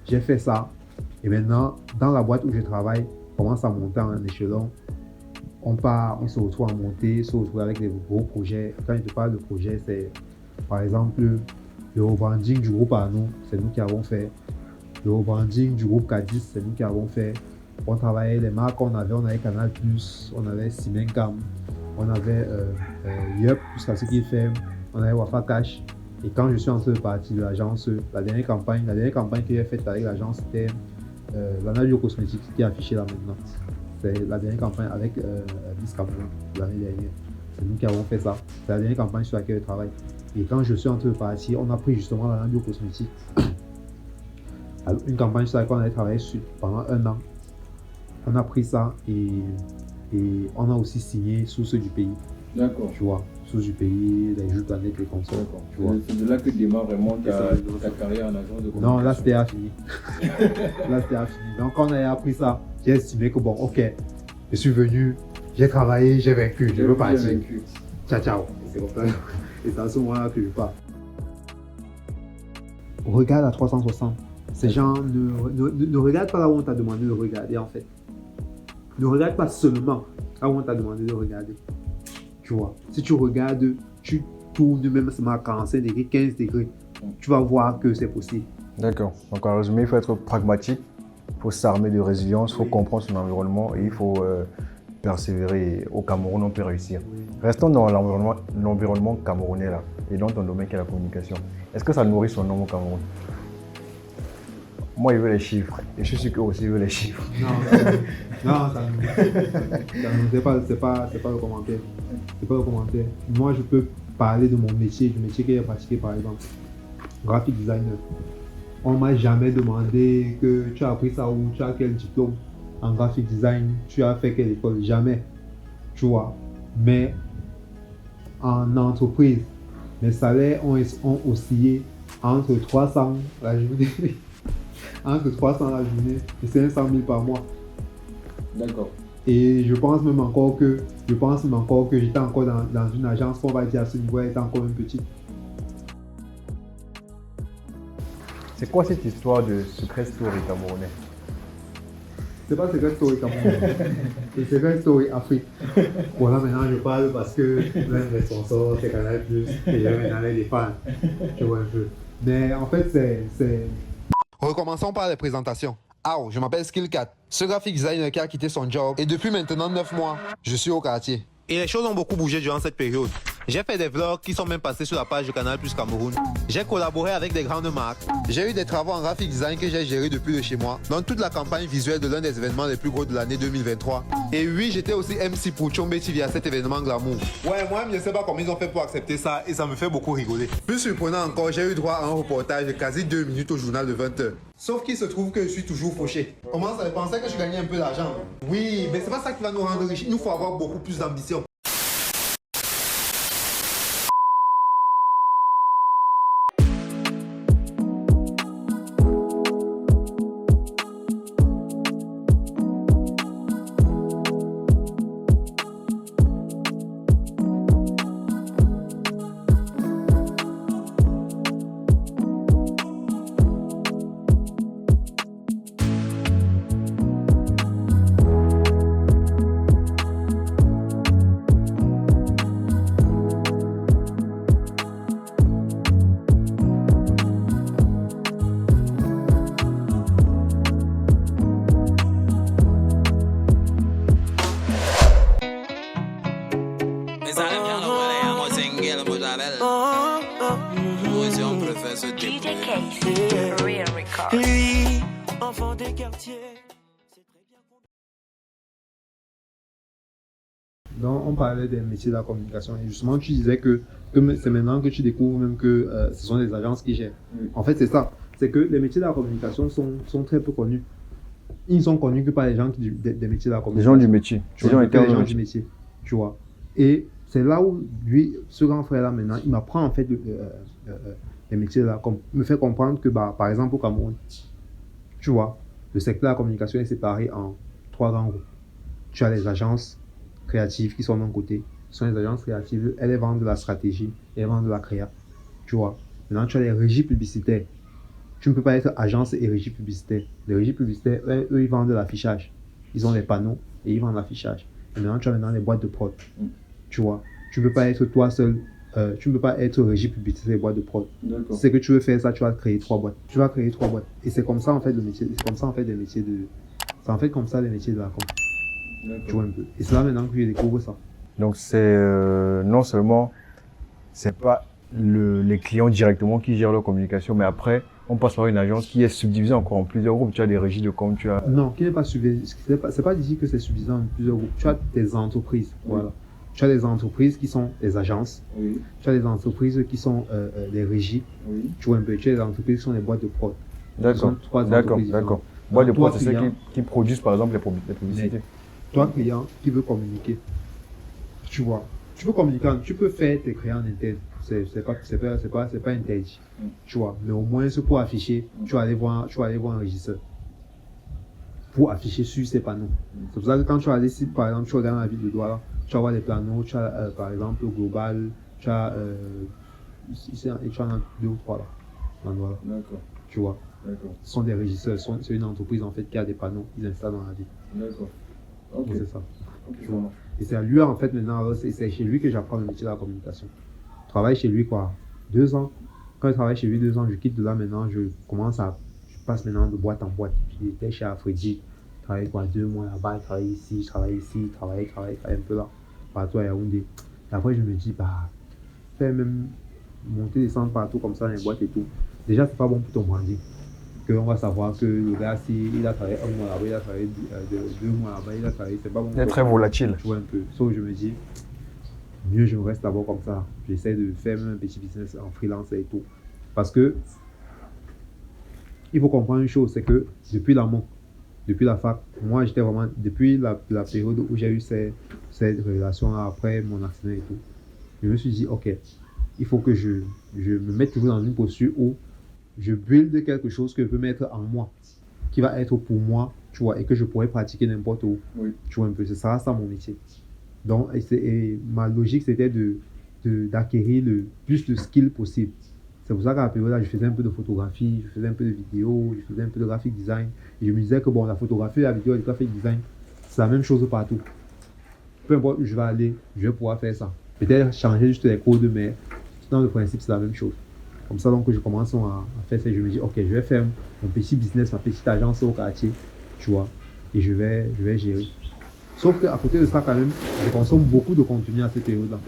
j'ai fait ça. Et maintenant, dans la boîte où je travaille, on commence à monter en échelon. On se retrouve à monter, se retrouve avec des gros projets. Quand je te parle de projet, c'est par exemple le rebranding du groupe à nous, c'est nous qui avons fait. Le rebranding du groupe K10, c'est nous qui avons fait. On travaillait les marques, on avait Canal+, on avait Simencam, on avait Yup, jusqu'à ce qu'il fait, on avait Wafa Cash. Et quand je suis en train de partir de l'agence, la dernière campagne que j'ai faite avec l'agence, c'était Lana Bio Cosmétique qui est affichée là maintenant. C'est la dernière campagne avec Miss Cameroun l'année dernière. C'est nous qui avons fait ça. C'est la dernière campagne sur laquelle je travaille. Et quand je suis en train de partir, on a pris justement Lana Bio Cosmétique. Une campagne sur laquelle on avait travaillé pendant 1 an. On a pris ça et on a aussi signé Source du pays. D'accord. Tu vois, Source du pays, les jeux planètes, les consoles. Tu vois. C'est de là que démarre vraiment ta carrière en agence de communication. Non, là c'était fini. Là c'était fini. Donc quand on a appris ça, j'ai estimé que bon, ok, je suis venu, j'ai travaillé, j'ai vaincu, je veux partir. Ciao, ciao. C'est comme ça. Et c'est à ce moment-là que je pars. Regarde à 360. Ces gens ne regardent pas là où on t'a demandé de regarder en fait. Ne regarde pas seulement là où on t'a demandé de regarder. Tu vois, si tu regardes, tu tournes même seulement à 45 degrés, 15 degrés, tu vas voir que c'est possible. D'accord. Donc en résumé, il faut être pragmatique, il faut s'armer de résilience, il faut comprendre son environnement et il faut persévérer. Au Cameroun, on peut réussir. Oui. Restons dans l'environnement camerounais là, et dans ton domaine qui est la communication. Est-ce que ça nourrit son nom au Cameroun? Moi, il veut les chiffres. Et je suis sûr qu'eux aussi veut les chiffres. Non, c'est pas le commentaire. C'est pas le commentaire. Moi, je peux parler de mon métier, du métier que j'ai pratiqué par exemple. Graphic designer. On m'a jamais demandé que tu as appris ça ou tu as quel diplôme en graphic design, tu as fait quelle école, jamais. Tu vois. Mais en entreprise, mes salaires ont oscillé entre 300 la journée. Entre 300 la journée et 500 000 par mois. D'accord. Et je pense même encore que j'étais encore dans une agence qu'on va dire à ce niveau, elle était encore une petite. C'est quoi cette histoire de secret story camerounais? C'est pas secret story camerounais, c'est secret story Afrique. Voilà, maintenant je parle parce que l'un des sponsors c'est Canal+, et maintenant les fans. Tu vois un peu. Mais en fait, c'est... Recommençons par les présentations. Je m'appelle Skill4, ce graphic designer qui a quitté son job et depuis maintenant 9 mois, je suis au quartier. Et les choses ont beaucoup bougé durant cette période. J'ai fait des vlogs qui sont même passés sur la page de Canal+ Cameroun. J'ai collaboré avec des grandes marques. J'ai eu des travaux en graphic design que j'ai gérés depuis de chez moi, dans toute la campagne visuelle de l'un des événements les plus gros de l'année 2023. Et oui, j'étais aussi MC pour Chombe TV à cet événement glamour. Ouais, moi-même, je sais pas comment ils ont fait pour accepter ça et ça me fait beaucoup rigoler. Plus surprenant encore, j'ai eu droit à un reportage de quasi 2 minutes au journal de 20h. Sauf qu'il se trouve que je suis toujours fauché. On commence à penser que je gagnais un peu d'argent. Oui, mais c'est pas ça qui va nous rendre riches. Il nous faut avoir beaucoup plus d'ambition. Lui, enfant des quartiers. Donc, on parlait des métiers de la communication et justement, tu disais que c'est maintenant que tu découvres même que ce sont des agences qui gèrent. En fait, c'est ça. C'est que les métiers de la communication sont très peu connus. Ils ne sont connus que par les gens des métiers de la communication. Les gens du métier. Les gens du métier. Tu vois. Et c'est là où lui, ce grand frère-là, maintenant, il m'apprend en fait les métiers de la com. Me fait comprendre que, par exemple, au Cameroun, tu vois, le secteur de la communication est séparé en 3 grands groupes. Tu as les agences créatives qui sont d'un côté. Ce sont les agences créatives, elles vendent de la stratégie, elles vendent de la créa. Tu vois. Maintenant, tu as les régies publicitaires. Tu ne peux pas être agence et régie publicitaire. Les régies publicitaires, eux, ils vendent de l'affichage. Ils ont des panneaux et ils vendent l'affichage. Et maintenant, tu as maintenant les boîtes de prod. Tu vois, tu ne peux pas être toi seul. Tu ne peux pas être régie publicitaire et boîte de prod. C'est que tu veux faire ça, tu vas créer 3 boîtes. Tu vas créer 3 boîtes. Et c'est comme ça, en fait, le métier. C'est comme ça, en fait, les métiers de. C'est en fait comme ça, les métiers de la com. Tu vois un peu. Et c'est là maintenant que je découvre ça. Donc c'est non seulement c'est pas les clients directement qui gèrent leur communication, mais après on passe par une agence qui est subdivisée encore en plusieurs groupes. Tu as des régies de com, tu as. Non, qui n'est pas suffisant. C'est pas d'ici que c'est suffisant en plusieurs groupes. Tu as des entreprises, voilà. Tu as des entreprises qui sont des agences. Oui. Tu as des entreprises qui sont des régies. Oui. Tu vois un peu. Tu as des entreprises qui sont des boîtes de prod. D'accord. D'accord. Boîtes de prod, c'est ceux qui produisent par exemple les publicités. Toi, client qui veut communiquer, tu vois, tu peux communiquer, tu peux faire tes créants en interne, c'est pas interdit, tu vois, mais au moins c'est pour afficher, tu vas aller voir un régisseur pour afficher sur ces panneaux. C'est pour ça que quand tu vas aller, si par exemple tu regardes la ville de Douala, tu vas voir les panneaux, tu as par exemple Global, tu as ici et tu en as 2 ou 3 là, dans Douala. D'accord. Tu vois. D'accord. Ce sont des régisseurs, c'est une entreprise en fait qui a des panneaux, ils installent dans la ville. D'accord. Ok. Donc, c'est ça. Ok, Tu vois. Et c'est à lui en fait maintenant, c'est chez lui que j'apprends le métier de la communication. Je travaille chez lui quoi, 2 ans. Quand je travaille chez lui 2 ans, je quitte de là maintenant, je passe maintenant de boîte en boîte. J'étais chez Afredi, je travaillais quoi 2 mois là-bas, je travaillais ici, je travaillais un peu là, partout à Yaoundé. Et après je me dis, bah, faire même monter, descendre partout comme ça dans les boîtes et tout. Déjà c'est pas bon pour ton branding. On va savoir que le gars, s'il a travaillé 1 mois là-bas, il a travaillé 2 mois là-bas, il a travaillé, c'est pas bon. Il est très volatile. Tu vois un peu. Sauf que je me dis, mieux je reste d'abord comme ça. J'essaie de faire même un petit business en freelance et tout. Parce que, il faut comprendre une chose, c'est que depuis l'amont, depuis la fac, moi j'étais vraiment, depuis la période où j'ai eu cette relation après mon accident et tout, je me suis dit, ok, il faut que je me mette toujours dans une posture où je build quelque chose que je peux mettre en moi, qui va être pour moi, tu vois, et que je pourrais pratiquer n'importe où. Oui. Tu vois un peu, c'est ça mon métier. Donc, et ma logique, c'était d'acquérir le plus de skills possible. C'est pour ça qu'à la période-là, je faisais un peu de photographie, je faisais un peu de vidéo, je faisais un peu de graphic design. Et je me disais que bon, la photographie, la vidéo et le graphic design, c'est la même chose partout. Peu importe où je vais aller, je vais pouvoir faire ça. Peut-être changer juste les codes, mais dans le principe, c'est la même chose. Comme ça, donc, je commence à faire ça. Je me dis, ok, je vais faire mon petit business, ma petite agence au quartier, tu vois, et je vais gérer. Sauf qu'à côté de ça, quand même, je consomme beaucoup de contenu à cette période-là.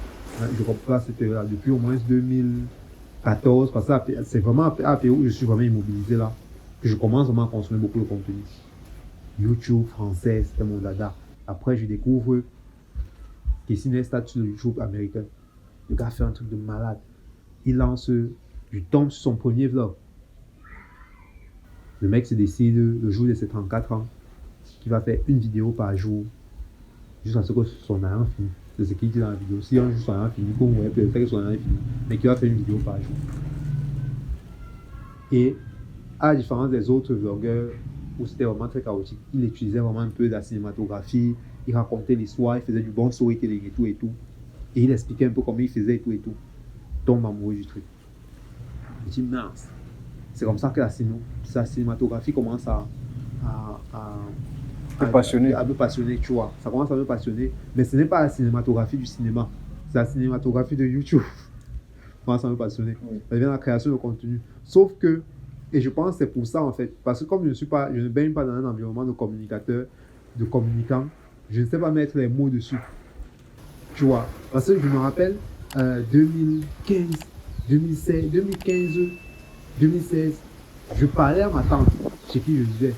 Je comprends à cette période-là, depuis au moins 2014, parce que c'est vraiment à la période où je suis vraiment immobilisé là, que je commence vraiment à consommer beaucoup de contenu. YouTube français, c'était mon dada. Après, je découvre Casey Neistat sur le YouTube américain. Le gars fait un truc de malade. Il lance, je tombe sur son premier vlog. Le mec se décide, le jour de ses 34 ans, qu'il va faire une vidéo par jour, jusqu'à ce que son argent finisse. C'est ce qu'il dit dans la vidéo. Si un jour son argent finit, comme vous voyez, peut-être que son argent finit, mais qu'il va faire une vidéo par jour. Et à la différence des autres vlogueurs, où c'était vraiment très chaotique, il utilisait vraiment un peu de la cinématographie, il racontait l'histoire, il faisait du bon storytelling et tout et tout. Et il expliquait un peu comment il faisait et tout et tout. Tombe amoureux du truc. Je dis mince. C'est comme ça que la cinématographie commence à me passionner, tu vois. Ça commence à me passionner. Mais ce n'est pas la cinématographie du cinéma. C'est la cinématographie de YouTube. Ça commence à me passionner. Ça devient la création de contenu. Sauf que, et je pense que c'est pour ça en fait, parce que comme je ne baigne pas dans un environnement de communicateur, de communicant, je ne sais pas mettre les mots dessus. Tu vois. Parce que je me rappelle 2015, 2016, je parlais à ma tante, chez qui je vivais.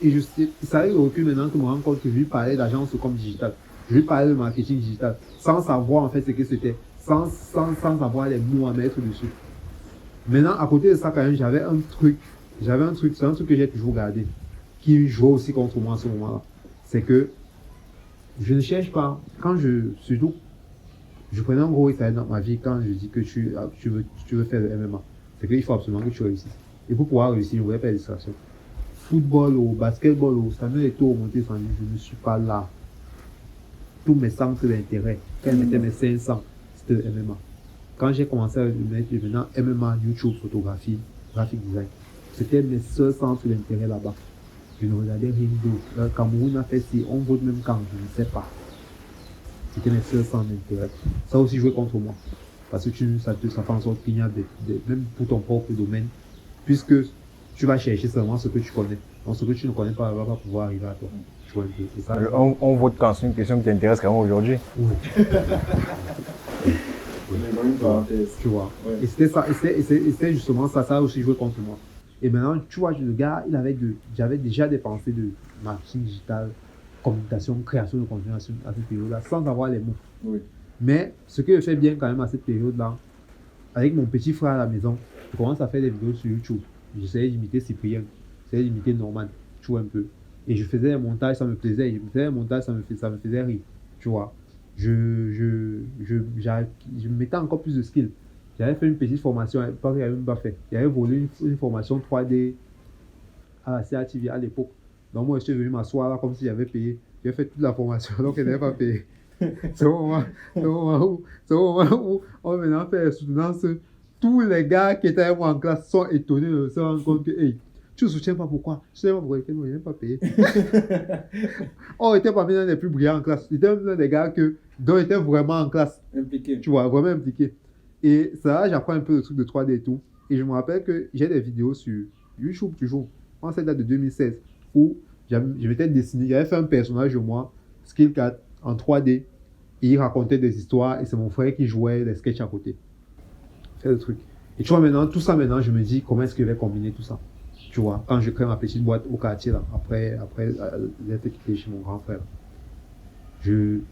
Et ça arrive au recul maintenant que je me rends compte que je lui parlais d'agence comme digital. Je lui parlais de marketing digital, sans savoir en fait ce que c'était, sans avoir les mots à mettre dessus. Maintenant, à côté de ça, quand même, j'avais un truc, c'est un truc que j'ai toujours gardé, qui jouait aussi contre moi à ce moment-là. C'est que je ne cherche pas, surtout, je prenais un gros risque dans ma vie quand je dis que tu veux faire le MMA. C'est qu'il faut absolument que tu réussisses. Et pour pouvoir réussir, je ne voulais pas de distraction. Football ou basketball ou ça me est tout remonté sans je ne suis pas là. Tous mes centres d'intérêt, quand je mettais mes 500, c'était le MMA. Quand j'ai commencé à mettre maintenant MMA, YouTube, photographie, graphic design, C'était mes seuls centres d'intérêt là-bas. Je ne regardais rien d'autre. Le Cameroun a fait si on vote même quand, je ne sais pas. C'était mes seuls centres d'intérêt. Ça aussi jouait contre moi. Parce que ça fait en sorte qu'il y a même pour ton propre domaine, puisque tu vas chercher seulement ce que tu connais. Donc ce que tu ne connais pas va pas pouvoir arriver à toi. Tu vois un peu. Et ça, On vote quand c'est une question qui t'intéresse quand même aujourd'hui. oui. Dans une parenthèse. Tu vois. Ouais. Et c'était ça, et c'était justement ça, ça a aussi joué contre moi. Et maintenant, tu vois, le gars, j'avais déjà des pensées de marketing digital, communication, création de contenu à cette période-là, sans avoir les mots. Oui. Mais ce que je fais bien quand même à cette période-là, avec mon petit frère à la maison, je commence à faire des vidéos sur YouTube. J'essayais d'imiter Cyprien, j'essayais d'imiter Norman, tu vois un peu. Et je faisais un montage, ça me plaisait. Je faisais un montage, ça me faisait rire, tu vois. Je mettais encore plus de skills. J'avais fait une petite formation, pas que j'avais même pas fait. J'avais volé une formation 3D à la CATV à l'époque. Donc moi, je suis venu m'asseoir là comme si j'avais payé. J'ai fait toute la formation, donc je n'avais pas payé. C'est au moment où on maintenant fait la soutenance. Tous les gars qui étaient avec moi en classe sont étonnés de se rendre compte que, hey, tu ne soutiens pas pourquoi? Je ne sais pas pourquoi, je n'ai pas payé. On n'était pas l'un des plus brillants en classe. C'était l'un des gars dont était vraiment en classe. Impliqué. Tu vois, vraiment impliqué. Et ça, j'apprends un peu le truc de 3D et tout. Et je me rappelle que j'ai des vidéos sur YouTube toujours. En cette date de 2016, où je m'étais dessiné, j'avais fait un personnage de moi, Skill 4, en 3D. Et il racontait des histoires et c'est mon frère qui jouait les sketchs à côté. C'est le truc. Et tu vois maintenant, tout ça maintenant, je me dis comment est-ce que je vais combiner tout ça. Tu vois, quand je crée ma petite boîte au quartier là, après d'être quitté chez mon grand frère. Nous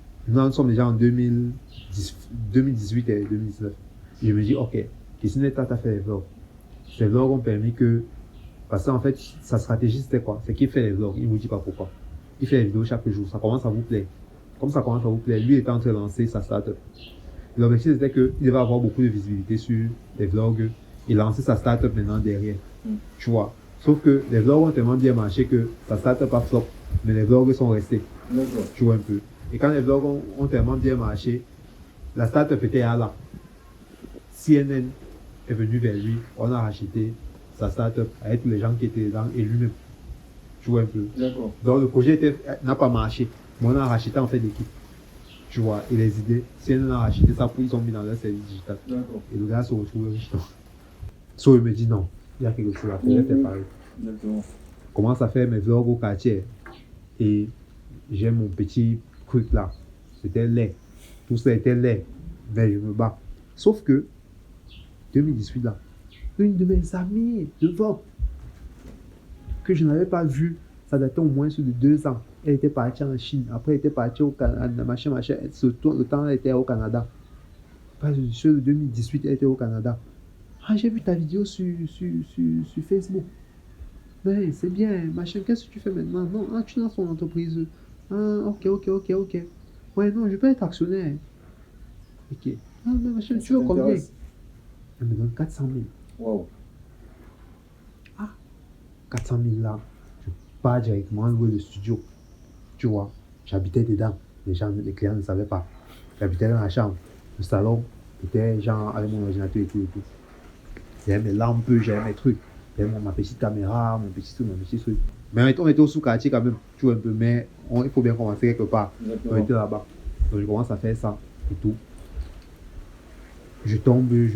sommes déjà en 2018 et 2019. Je me dis, ok, Christine Tata fait les vlogs. Ces vlogs ont permis que, parce qu'en fait, sa stratégie c'était quoi? C'est qu'il fait les vlogs, il ne vous dit pas pourquoi. Il fait les vidéos chaque jour, ça commence à vous plaire. Comme ça commence à vous plaire, lui était en train de lancer sa startup. L'objectif c'était qu'il devait avoir beaucoup de visibilité sur les vlogs et lancer sa startup maintenant derrière. Tu vois. Sauf que les vlogs ont tellement bien marché que sa startup a flop, mais les vlogs sont restés. D'accord. Tu vois un peu. Et quand les vlogs ont tellement bien marché, la startup était là. CNN est venu vers lui, on a racheté sa startup avec tous les gens qui étaient dedans et lui-même. Tu vois un peu. D'accord. Donc le projet n'a pas marché, mais on a racheté en fait l'équipe. Tu vois, et les idées, CNN a racheté ça pour ils ont mis dans leur service digital. D'accord. Et le gars se retrouve riche. So il me dit non, il y a quelque chose à faire, j'ai fait pareil. D'accord. Je commence à faire mes vlogs au quartier et j'ai mon petit truc là. C'était laid. Tout ça était laid. Mais je me bats. Sauf que 2018 là, une de mes amies de vlog que je n'avais pas vue, ça datait au moins de 2 ans. Elle était partie en Chine, après elle était partie au Canada, machin. Le temps elle était au Canada. Pas sur le 2018, elle était au Canada. Ah, j'ai vu ta vidéo sur Facebook. Ouais, c'est bien, machin, qu'est-ce que tu fais maintenant? Non, ah, tu lances ton entreprise. Ah, ok. Ouais, non, je peux être actionnaire. Ok. Ah, mais machin, tu veux combien? Elle me donne 400 000. Wow. 400 000 là, je pars directement louer le studio. Tu vois, j'habitais dedans. Les clients ne savaient pas. J'habitais dans la chambre. Le salon était genre avec mon ordinateur et tout. J'avais mes lampes, j'avais mes trucs. J'avais ma petite caméra, mon petit truc. Mais on était au sous-quartier quand même, tu vois un peu. Mais il faut bien commencer quelque part. On était là-bas. Donc je commence à faire ça et tout. Je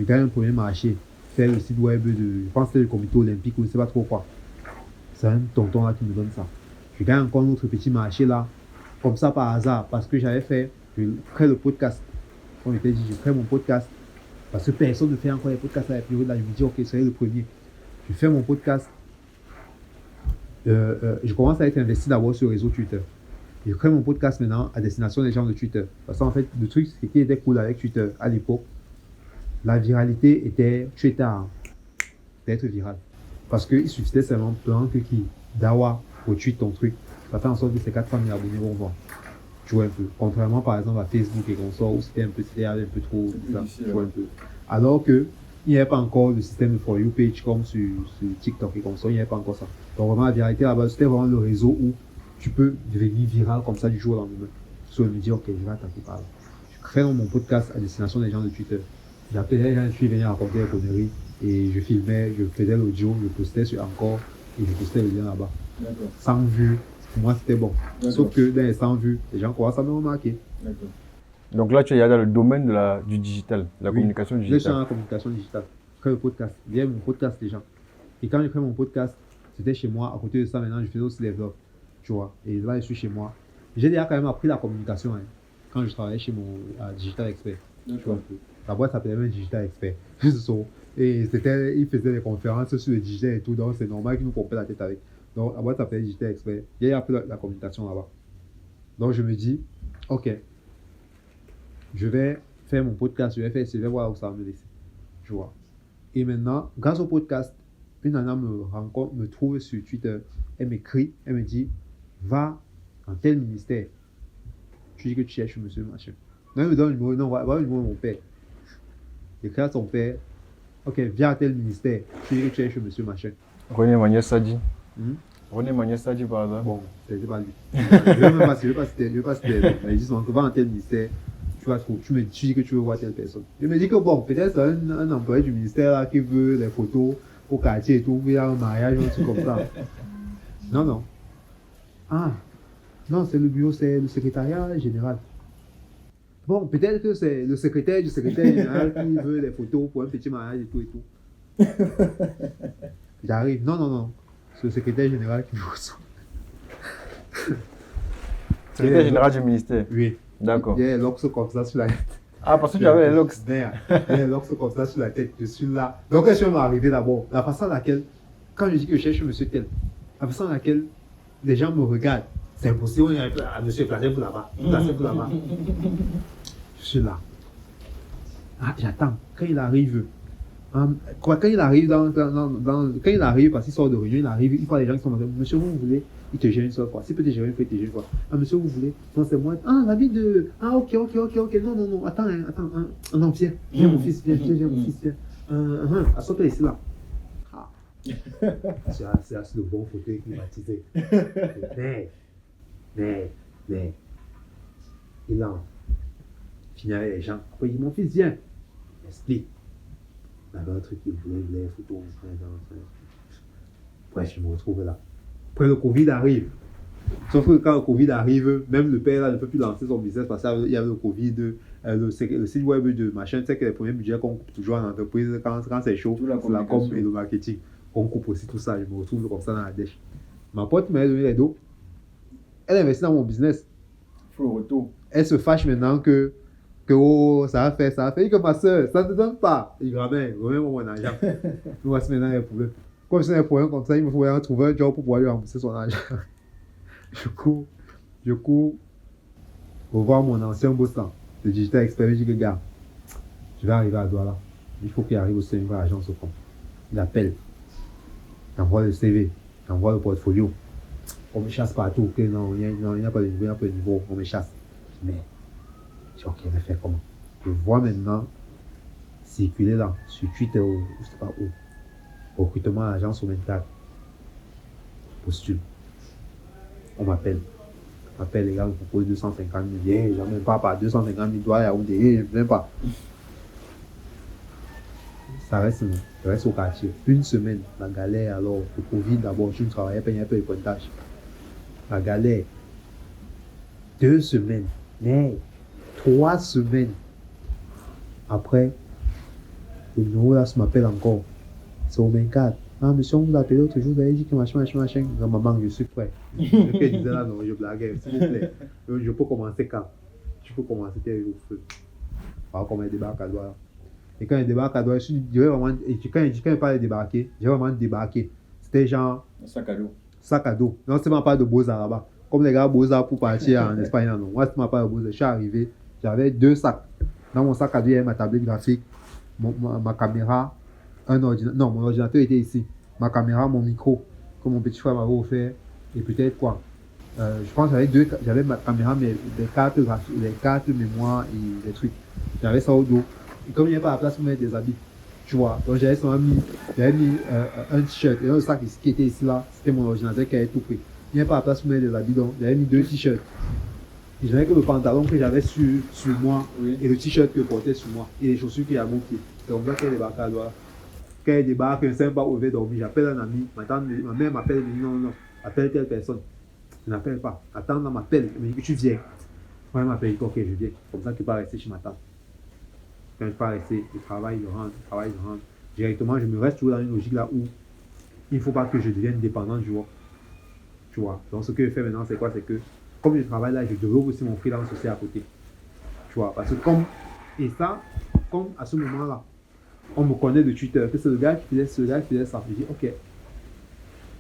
gagne un premier marché. Faire le site web je pense que c'est le comité olympique ou je ne sais pas trop quoi. C'est un tonton là qui me donne ça. Je gagne encore un autre petit marché là, comme ça par hasard, parce que je crée le podcast. On était dit, je crée mon podcast, parce que personne ne fait encore les podcasts à la période là. Je me dis, ok, c'est le premier. Je fais mon podcast. Je commence à être investi d'abord sur le réseau Twitter. Je crée mon podcast maintenant à destination des gens de Twitter. Parce qu'en fait, le truc qui était cool avec Twitter à l'époque, la viralité était, tu étais d'être viral. Parce qu'il suffisait seulement plan que Dawa retweet ton truc. Ça fait en sorte que ces 400 000 abonnés vont voir. Tu vois un peu. Contrairement par exemple à Facebook et consorts où c'était un peu trop. Tu vois un peu. Alors que il n'y avait pas encore le système de For You page comme sur TikTok et consorts, il n'y avait pas encore ça. Donc vraiment la viralité là-bas, c'était vraiment le réseau où tu peux devenir viral comme ça du jour au lendemain. So, je me dis, ok, je vais attaquer par là. Je crée mon podcast à destination des gens de Twitter. J'appelle les gens de Twitter, venir raconter des conneries. Et je filmais, je faisais l'audio, je postais sur Encore et je postais le lien là-bas. D'accord. 100 vues, pour moi c'était bon. D'accord. Sauf que dans les 100 vues, les gens commencent à me remarquer. D'accord. Donc là, tu es dans le domaine du digital, la Oui. communication Je suis digitale. dans la communication digitale. Je crée le podcast. Il y a mon podcast déjà. Et quand j'ai créé mon podcast, c'était chez moi. À côté de ça, maintenant, je faisais aussi des vlogs. Tu vois. Et là, je suis chez moi. J'ai déjà quand même appris la communication quand je travaillais chez mon Digital Expert. Tu vois D'accord. un peu. La boîte s'appelait même Digital Expert. Et ils faisaient des conférences sur le digital et tout. Donc, c'est normal qu'ils nous pompaient la tête avec. Donc, la boîte s'appelait Digital Expert. J'ai déjà appris la communication là-bas. Donc, je me dis, OK, je vais faire mon podcast, je vais voir où ça va me laisser. Tu vois. Et maintenant, grâce au podcast, une nana me trouve sur Twitter, elle m'écrit, elle me dit, va dans tel ministère. Je dis que tu cherches monsieur machin. Non, elle me donne le numéro, non, va le numéro de mon père. J'écris à son père, ok, viens à tel ministère. Je dis que tu cherches monsieur machin. René Magnès Sadi. Hmm? René Magnès Sadi par hasard. Bon, c'était pas lui. Je ne vais pas citer, mais ils disent, va dans tel ministère. Tu vas trouver, tu dis que tu veux voir telle personne. Je me dis que bon, peut-être c'est un employé du ministère là, qui veut des photos au quartier et tout, il y a un mariage ou un truc comme ça. Non, non. Ah, non, c'est le bureau, c'est le secrétariat général. Bon, peut-être que c'est le secrétaire du secrétaire général qui veut des photos pour un petit mariage et tout et tout. J'arrive, non, non, non. C'est le secrétaire général qui veut ça. Secrétaire général du ministère. Oui. D'accord. Il y a les locks comme ça sur la tête. Ah, parce que tu avais les locks. Merde. Il y a les locks comme ça sur la tête. Je suis là. Donc, quand je suis arrivé d'abord, la façon à laquelle, quand je dis que je cherche monsieur tel, la façon à laquelle les gens me regardent, c'est impossible. On est à monsieur, placez-vous là-bas. Placez-vous là-bas. Je suis là. Ah, j'attends. Quand il arrive, quand il arrive quand il arrive, parce qu'il sort de réunion, il arrive, il voit les gens qui sont là. Monsieur, vous voulez? Il te gère une seule fois. S'il peut te gérer, il peut te gérer une fois. Ah, monsieur, vous voulez? Non, c'est moi. Ah, la vie de. Ah, ok. Non, non, non. Attends. Non, viens. Viens, mon fils, viens, mon fils, viens. Assois-toi ici, là. Ah. C'est assez le bon fauteuil climatisé. Mais. Il a fini avec les gens. Après, il dit, mon fils, viens. Il explique. Il avait un truc qu'il voulait, les photos. Bref, je me retrouve là. Après, le Covid arrive. Sauf que quand le Covid arrive, même le père là ne peut plus lancer son business parce qu'il y avait le Covid, le site web de machin. Tu sais que les premiers budgets qu'on coupe toujours en entreprise, quand c'est chaud, c'est la com et le marketing. On coupe aussi tout ça. Je me retrouve comme ça dans la dèche. Ma pote m'a donné les dos. Elle investit dans mon business. Faut le retour. Elle se fâche maintenant que oh, ça va faire. Et que ma soeur, ça ne te donne pas. Il ramène mon argent. Nous voici maintenant les problèmes. Comme c'est un problème comme ça, il me faut trouver un job pour pouvoir lui rembourser son argent. Je cours pour voir mon ancien boss là, le Digital Expert. Je dis que gars, je vais arriver à Douala. Il faut qu'il arrive aussi à une vraie agence au compte. Il appelle. Il envoie le CV. Il envoie le portfolio. On me chasse partout. Okay, non, il n'y a pas de niveau, il n'y a pas de niveau. On me chasse. Mais, je dis ok, je vais faire comment? Je vois maintenant circuler là, sur Twitter ou je ne sais pas où. Recrutement à l'agence au 24. Postule. On m'appelle. Les gars me proposent 250 000. J'en même pas 250 000 dollars à Yaoundé. Je ne pas. Ça reste au quartier. Une semaine, la galère alors. Le Covid d'abord, je ne travaillais pas, il y a un peu de pointage. La galère. 2 semaines. Mais 3 semaines. Après, le numéro là, ça m'appelle encore. C'est au 24. Ah, monsieur, on vous appelle l'autre jour, vous avez dit que machin. Non, maman, je suis prêt. Ce que je disais là, non, je blaguais. S'il vous plaît. Je peux commencer quand? Je peux commencer tel jour feu. Alors, comme il débarque à Douala. Et quand il débarque à Douala, je vais vraiment. Et quand il parle de débarquer, j'ai vraiment débarqué. C'était genre. Un sac à dos. Sac à dos. Non, c'est même pas de Beaux-Arts là-bas. Comme les gars Beaux-Arts pour partir en Espagne, non. Moi, c'est même pas de Beaux-Arts. Je suis arrivé, j'avais 2 sacs. Dans mon sac à dos, il y avait ma tablette graphique, ma caméra. Non, mon ordinateur était ici. Ma caméra, mon micro, que mon petit frère m'avait offert. Et peut-être quoi. Je pense que j'avais ma caméra, mais les cartes graphiques, les cartes mémoire et les trucs. J'avais ça au dos. Et comme il n'y avait pas la place pour mettre des habits, tu vois. Donc j'avais mis un t-shirt et un sac qui était ici là. C'était mon ordinateur qui avait tout pris. Il n'y avait pas la place pour mettre des habits, donc j'avais mis 2 t-shirts. Et j'avais que le pantalon que j'avais sur moi, oui, et le t-shirt que je portais sur moi. Et les chaussures qu'il y a à mon pied. C'est comme ça qu'elle débarquait à Douala. quand elle débarque, je ne sais pas où je vais dormir, j'appelle un ami, ma mère m'appelle, elle me dit non, non, appelle telle personne. Je n'appelle pas. Ma tante m'appelle, elle me dit que tu viens. Moi, elle m'appelle, ok, je viens. Comme ça, tu ne peux pas rester chez ma tante. Quand je ne peux pas rester, je travaille, je rentre, je travaille, je rentre. Directement, je me reste toujours dans une logique là où il ne faut pas que je devienne dépendant du work. Tu vois. Donc, ce que je fais maintenant, c'est quoi? C'est que, comme je travaille là, je développe aussi mon freelance aussi à côté. Tu vois. Parce que et ça, comme à ce moment-là, on me connaît de Twitter, que c'est le gars qui faisait ça. Je dis, ok.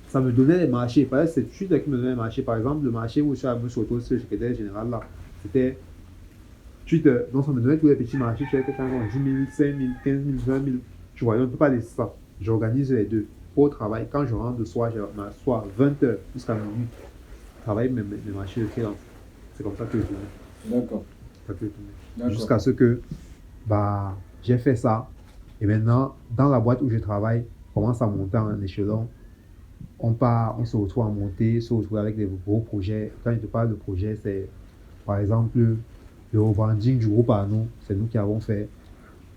Ça me donnait les marchés. Par exemple, c'est Twitter qui me donnait les marchés. Par exemple, le marché où je suis à me sur le secrétaire général là, c'était Twitter. Donc, ça me donnait tous les petits marchés. Tu sais, que 10 000, 5 000, 15 000, 20 000. Tu vois, on ne peut pas laisser ça. J'organise les deux. Au travail, quand je rentre de soir, je m'assois 20h jusqu'à minuit. Je travaille mes marchés de freelance. C'est comme ça que je tournais. D'accord. Jusqu'à ce que j'ai fait ça. Et maintenant, dans la boîte où je travaille, on commence à monter en échelon. On se retrouve à monter, se retrouve avec des gros projets. Quand je te parle de projet, c'est par exemple le rebranding du groupe Arnaud, c'est nous qui avons fait.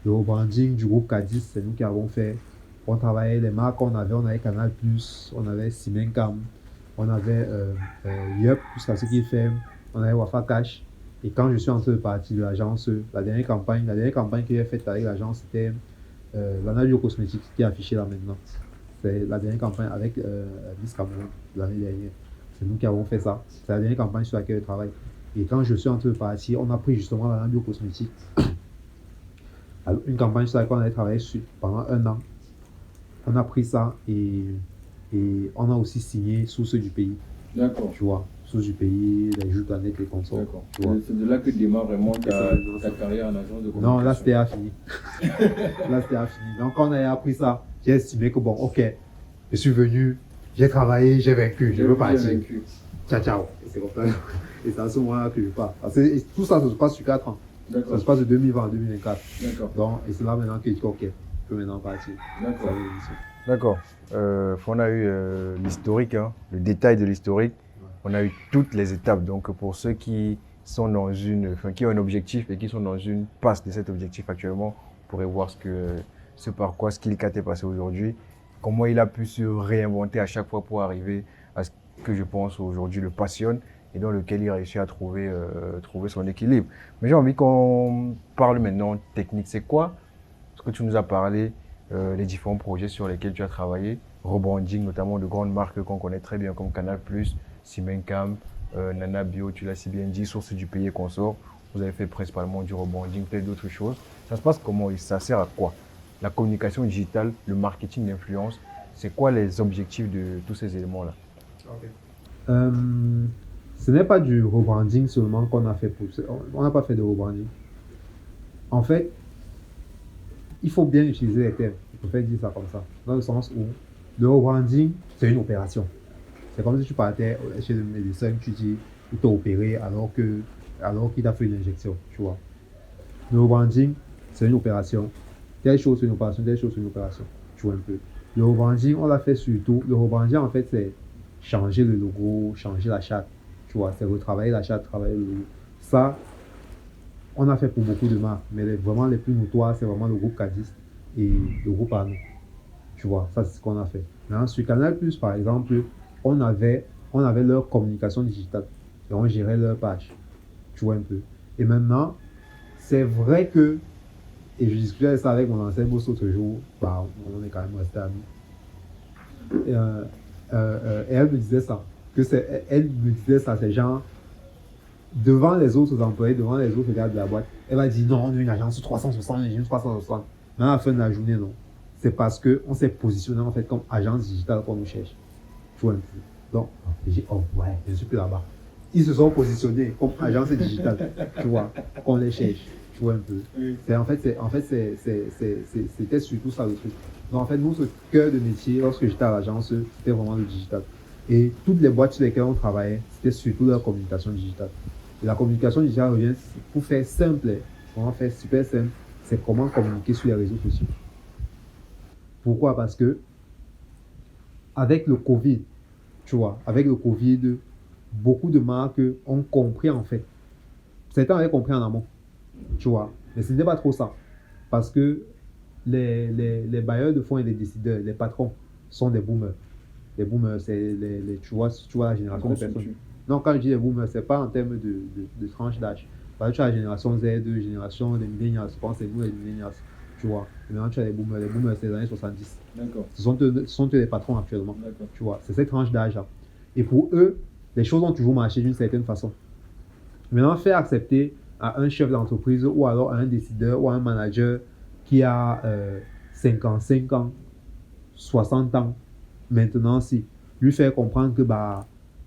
Le rebranding du groupe Cadis, c'est nous qui avons fait. On travaillait les marques, on avait Canal+, on avait Simencam, on avait Yup, jusqu'à ce qu'il fait, on avait Wafa Cash. Et quand je suis entré de partir de l'agence, la dernière campagne que j'ai faite avec l'agence, c'était Lana Bio Cosmétiques qui est affichée là maintenant. C'est la dernière campagne avec Miss Cameroun l'année dernière. C'est nous qui avons fait ça. C'est la dernière campagne sur laquelle je travaille. Et quand je suis en train de partir, on a pris justement la bio cosmétique. Une campagne sur laquelle on avait travaillé pendant 1 an. On a pris ça et on a aussi signé Sources du pays. D'accord. Tu vois, Sources du pays, les jeux planètes, les consorts. D'accord. C'est de là que démarre vraiment ta carrière en agence de communication. Non, là c'était à fini. Là c'était à fini. Donc quand on a appris ça, j'ai estimé que bon, ok, je suis venu, j'ai travaillé, j'ai vaincu, je veux partir. Ciao, ciao. Et c'est comme ça. Et c'est à ce moment-là que je pars. Parce que tout ça se passe sur 4 ans. Ça se passe de 2020 à 2024. D'accord. Donc, et c'est là maintenant que je dis, ok, je peux maintenant partir. D'accord. D'accord. On a eu l'historique, hein, le détail de l'historique. On a eu toutes les étapes. Donc, pour ceux qui sont qui ont un objectif et qui sont dans une passe de cet objectif actuellement, vous pourrez voir ce par quoi Skillcat est passé aujourd'hui, comment il a pu se réinventer à chaque fois pour arriver à ce que je pense aujourd'hui le passionne et dans lequel il réussit à trouver son équilibre. Mais j'ai envie qu'on parle maintenant technique. C'est quoi ce que tu nous as parlé, les différents projets sur lesquels tu as travaillé, rebranding notamment de grandes marques qu'on connaît très bien comme Canal+, Simencam, Nana Bio, tu l'as si bien dit, Sources du pays et consorts. Vous avez fait principalement du rebranding, peut-être d'autres choses. Ça se passe comment et ça sert à quoi? La communication digitale, le marketing d'influence, c'est quoi les objectifs de tous ces éléments-là? Ce n'est pas du rebranding seulement qu'on a fait. On n'a pas fait de rebranding. En fait, il faut bien utiliser les termes. Il faut dire ça comme ça. Dans le sens où le rebranding, c'est une opération. C'est comme si tu partais chez le médecin, tu dis, il t'a opéré alors qu'il t'a fait une injection. Tu vois. Le rebranding, c'est une opération. Telle chose, c'est une opération. Telle chose, c'est une opération. Tu vois un peu. Le rebranding, on l'a fait surtout. Le rebranding, en fait, c'est changer le logo, changer la charte. Tu vois, c'est retravailler la charte, travailler le logo. Ça, on a fait pour beaucoup de marques, mais vraiment les plus notoires, c'est vraiment le groupe Cadis et le groupe Arnaud. Tu vois, ça c'est ce qu'on a fait. Maintenant, sur Canal+, par exemple, on avait leur communication digitale et on gérait leur page. Tu vois un peu. Et maintenant, c'est vrai que, et je discutais ça avec mon ancien boss l'autre jour, on est quand même resté amis. Et elle me disait ça, c'est genre, devant les autres employés, devant les autres gars de la boîte, elle va dire non, on est une agence 360, une 360. Mais à la fin de la journée, non. C'est parce qu'on s'est positionné en fait comme agence digitale qu'on nous cherche. Tu vois un peu. Donc, j'ai dit, oh ouais, je ne suis plus là-bas. Ils se sont positionnés comme agence digitale, tu vois, qu'on les cherche. Tu vois un peu. C'était surtout ça le truc. Donc en fait, nous, ce cœur de métier, lorsque j'étais à l'agence, c'était vraiment le digital. Et toutes les boîtes sur lesquelles on travaillait, c'était surtout la communication digitale. Et la communication digitale revient pour faire simple, vraiment faire super simple, c'est comment communiquer sur les réseaux sociaux. Pourquoi? Parce que avec le Covid, tu vois, avec le Covid, beaucoup de marques ont compris en fait. Certains avaient compris en amont, tu vois, mais ce n'était pas trop ça. Parce que les bailleurs de fonds et les décideurs, les patrons, sont des boomers. Les boomers, c'est tu vois la génération de personnes. Non, quand je dis les boomers, c'est pas en termes de tranche d'âge. Parce que tu as la génération Z, génération des millennials, je pense que c'est nous les millennials, tu vois. Et maintenant, tu as les boomers. Les boomers, c'est les années 70. D'accord. Ce sont eux les patrons actuellement. D'accord. Tu vois, c'est cette tranche d'âge-là. Et pour eux, les choses ont toujours marché d'une certaine façon. Maintenant, faire accepter à un chef d'entreprise ou alors à un décideur ou à un manager qui a 55 ans, 60 ans, maintenant, si lui faire comprendre que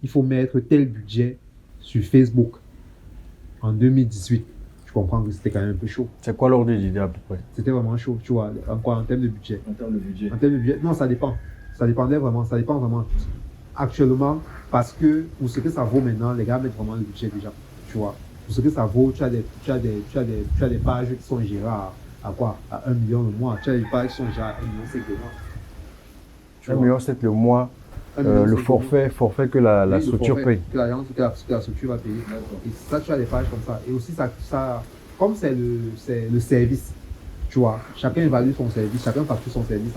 il faut mettre tel budget sur Facebook en 2018, je comprends que c'était quand même un peu chaud. C'est quoi l'ordre d'idée à peu près? C'était vraiment chaud, tu vois, en termes de budget. En termes de budget. En termes de budget, non, ça dépend. Ça dépend vraiment. Actuellement, parce que pour ce que ça vaut maintenant, les gars mettent vraiment le budget déjà, tu vois. Pour ce que ça vaut, tu as des pages qui sont gérées à quoi? À 1 million le mois. Tu as des pages qui sont gérées à 1,5 million le mois. 1,7 million le mois, le forfait que la structure paye. Que la structure va payer. Et ça, tu as des pages comme ça. Et aussi, ça comme c'est le service, tu vois, chacun évalue son service, chacun facture son service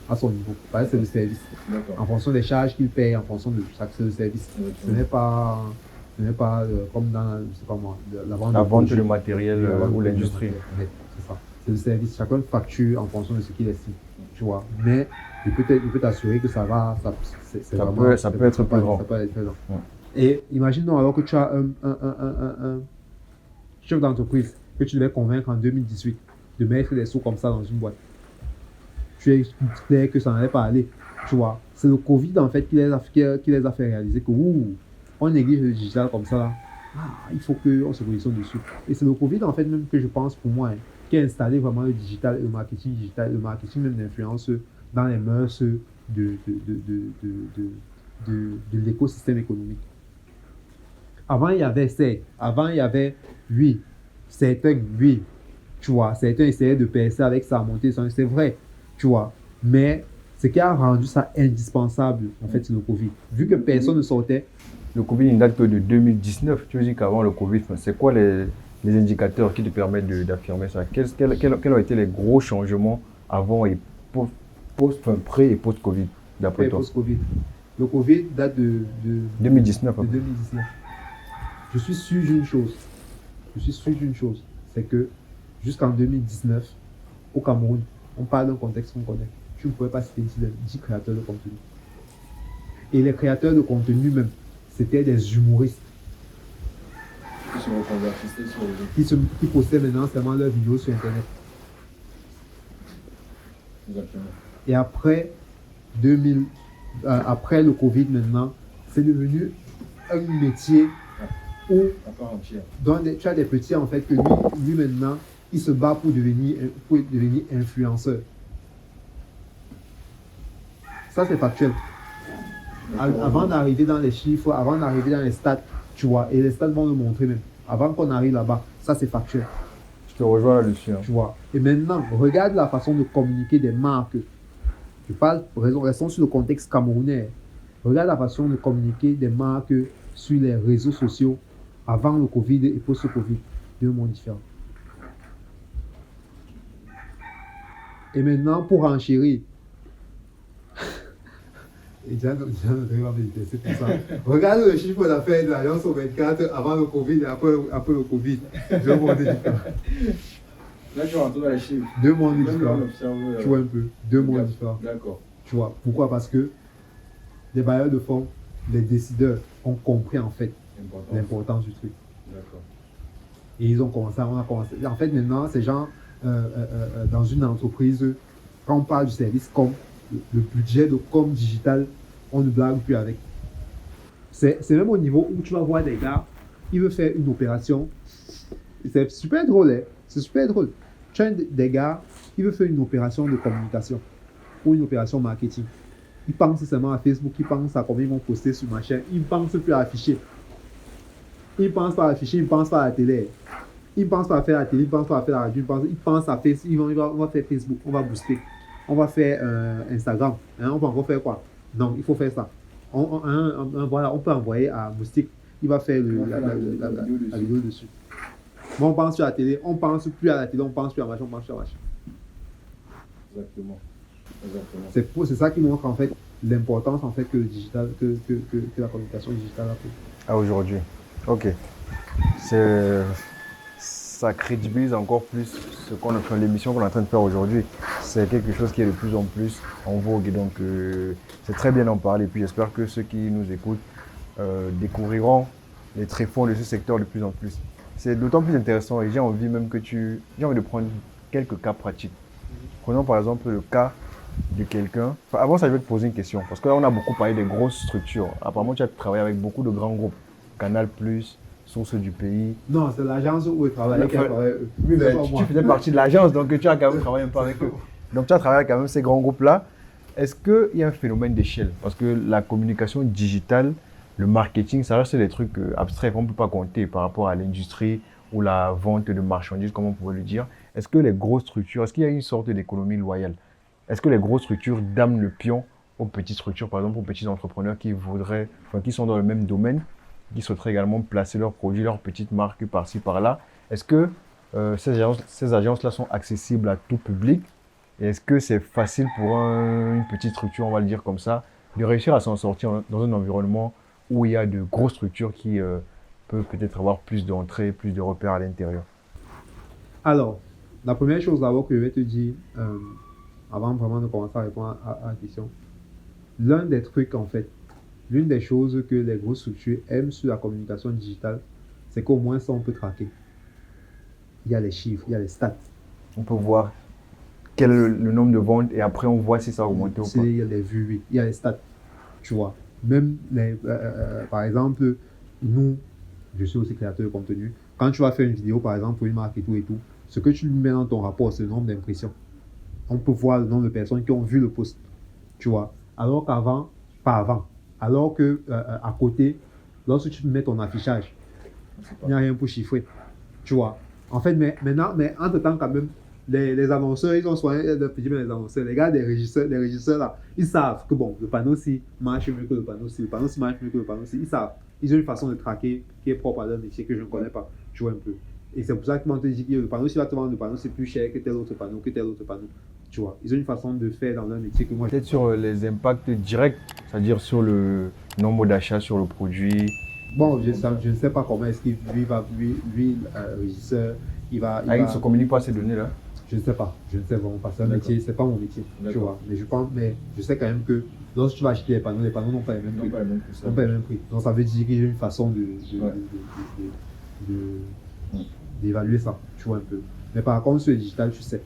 à son niveau. Parce que c'est le service. En fonction des charges qu'il paye, en fonction de ça, c'est le service. Ce n'est pas comme dans la vente de matériel ou l'industrie. C'est ça. C'est le service. Chacun facture en fonction de ce qu'il estime. Tu vois. Mais il peut t'assurer que ça peut être plus grand. Ouais. Et imagine donc alors que tu as un chef d'entreprise que tu devais convaincre en 2018 de mettre des sous comme ça dans une boîte. Tu expliquais que ça n'allait pas aller. Tu vois. C'est le Covid en fait qui les a fait réaliser que on néglige le digital comme ça là. Il faut qu'on se positionne dessus. Et c'est le Covid en fait même que je pense pour moi qui a installé vraiment le digital et le marketing digital, le marketing même d'influence dans les mœurs de l'écosystème économique. Avant, il y avait certains, tu vois, certains essayaient de percer avec ça, monter ça, c'est vrai, tu vois, mais ce qui a rendu ça indispensable, en fait, c'est le Covid. Vu que personne ne sortait. Le Covid ne date que de 2019, tu veux dire qu'avant le Covid, c'est quoi les indicateurs qui te permettent d'affirmer ça? Quels ont été les gros changements avant et pré et post-Covid, d'après toi? Post-Covid. Le Covid date de 2019. De 2019. Je suis sûr d'une chose. C'est que jusqu'en 2019, au Cameroun, on parle d'un contexte qu'on connaît. Tu ne pouvais pas citer ici 10 créateurs de contenu. Et les créateurs de contenu même, c'était des humoristes. Qui postaient maintenant seulement leurs vidéos sur Internet. Exactement. Et après le Covid maintenant, c'est devenu un métier où tu as des petits en fait que lui maintenant, il se bat pour devenir influenceur. Ça c'est factuel. Avant d'arriver dans les chiffres, avant d'arriver dans les stats, tu vois, et les stats vont le montrer même. Avant qu'on arrive là-bas, ça c'est factuel. Je te rejoins là-dessus. Tu vois. Et maintenant, regarde la façon de communiquer des marques. Je parle, restons sur le contexte camerounais. Regarde la façon de communiquer des marques sur les réseaux sociaux avant le Covid et post-Covid. Deux mondes différents. Et maintenant, pour enchérir, regarde le chiffre d'affaires de l'Alliance au 24 avant le Covid et après le Covid. Deux mondes différents. Là, tu rentres dans les chiffres. Deux mondes différents. Tu vois un peu. Deux mondes différents. D'accord. Tu vois. Pourquoi? Parce que les bailleurs de fonds, les décideurs ont compris en fait l'importance du truc. D'accord. Et ils ont commencé, on a commencé. En fait, maintenant, ces gens, dans une entreprise, quand on parle du service com, le budget de com digital, on ne blague plus avec. C'est même au niveau où tu vas voir des gars, ils veulent faire une opération. C'est super drôle, hein? C'est super drôle. Tu as des gars, ils veulent faire une opération de communication ou une opération marketing. Ils pensent seulement à Facebook, ils pensent à combien ils vont poster sur ma chaîne, ils ne pensent plus à afficher. Ils ne pensent pas à afficher, ils ne pensent pas à la télé. Ils ne pensent pas à faire la télé, ils ne pensent pas à faire la radio, ils pensent à Facebook, on va faire Facebook, on va booster. On va faire Instagram. On va encore faire quoi? Non, il faut faire ça. Voilà, on peut envoyer à Moustique. Il va faire la vidéo dessus. Bon, on pense sur la télé, on pense plus à la télé, on pense plus à machin, on pense plus à machin. Exactement. Exactement. C'est ça qui montre en fait l'importance en fait que le digital, que la communication digitale a pris. À aujourd'hui. Ok. Ça crédibilise encore plus ce qu'on a fait, l'émission qu'on est en train de faire aujourd'hui. C'est quelque chose qui est de plus en plus en vogue. Et donc, c'est très bien d'en parler. Et puis, j'espère que ceux qui nous écoutent découvriront les tréfonds de ce secteur de plus en plus. C'est d'autant plus intéressant et j'ai envie de prendre quelques cas pratiques. Prenons par exemple le cas de quelqu'un. Enfin, avant ça, je vais te poser une question. Parce que là, on a beaucoup parlé des grosses structures. Apparemment, tu as travaillé avec beaucoup de grands groupes. Canal+, Source du Pays. Non, c'est l'agence où je travaille qui a travaillé. Oui, mais tu faisais partie de l'agence, donc tu as quand même travaillé un peu avec eux. Donc tu as travaillé avec quand même ces grands groupes-là. Est-ce qu'il y a un phénomène d'échelle? Parce que la communication digitale, le marketing, ça reste des trucs abstraits qu'on ne peut pas compter par rapport à l'industrie ou la vente de marchandises, comme on pourrait le dire. Est-ce que les grosses structures, est-ce qu'il y a une sorte d'économie loyale? Est-ce que les grosses structures dament le pion aux petites structures, par exemple aux petits entrepreneurs qui sont dans le même domaine, qui souhaiteraient également placer leurs produits, leurs petites marques par-ci, par-là? Est-ce que ces agences-là sont accessibles à tout public? Et est-ce que c'est facile pour une petite structure, on va le dire comme ça, de réussir à s'en sortir dans un environnement où il y a de grosses structures qui peuvent peut-être avoir plus d'entrées, plus de repères à l'intérieur? Alors, la première chose d'abord que je vais te dire, avant vraiment de commencer à répondre à la question, l'un des trucs en fait, l'une des choses que les grosses structures aiment sur la communication digitale, c'est qu'au moins ça on peut traquer. Il y a les chiffres, il y a les stats. On peut voir quel est le nombre de ventes et après on voit si ça a augmenté ou pas. Il y a les vues, oui. Il y a les stats, tu vois. Même, par exemple, nous, je suis aussi créateur de contenu. Quand tu vas faire une vidéo, par exemple, pour une marque et tout, ce que tu mets dans ton rapport, c'est le nombre d'impressions. On peut voir le nombre de personnes qui ont vu le post, tu vois. Alors qu'avant, pas avant, alors que à côté, lorsque tu mets ton affichage, il n'y a rien pour chiffrer, tu vois. En fait, mais entre-temps, quand même, les annonceurs, ils ont soin de pedir les annonceurs. Les gars, les régisseurs là, ils savent que bon, le panneau-ci marche mieux que le panneau-ci, le panneau-ci marche mieux que le panneau-ci. Ils savent. Ils ont une façon de traquer qui est propre à leur métier que je ne connais pas, tu vois un peu. Et c'est pour ça qu'ils m'ont dit que le panneau-ci va te vendre le panneau, c'est plus cher que tel autre panneau, tu vois. Ils ont une façon de faire dans leur métier que moi. Peut-être sur les impacts directs, c'est-à-dire sur le nombre d'achats sur le produit. Bon, je ne sais pas comment est-ce qu'il lui, régisseur, il va. Il ne se communique pas ces données-là? Je ne sais pas, vraiment pas. C'est un métier, c'est pas mon métier, tu vois. Mais je sais quand même que lorsque tu vas acheter les panneaux n'ont pas les mêmes prix. N'ont pas les mêmes prix. Donc ça veut dire qu'il y a une façon d'évaluer ça, tu vois un peu. Mais par contre, sur le digital, tu sais.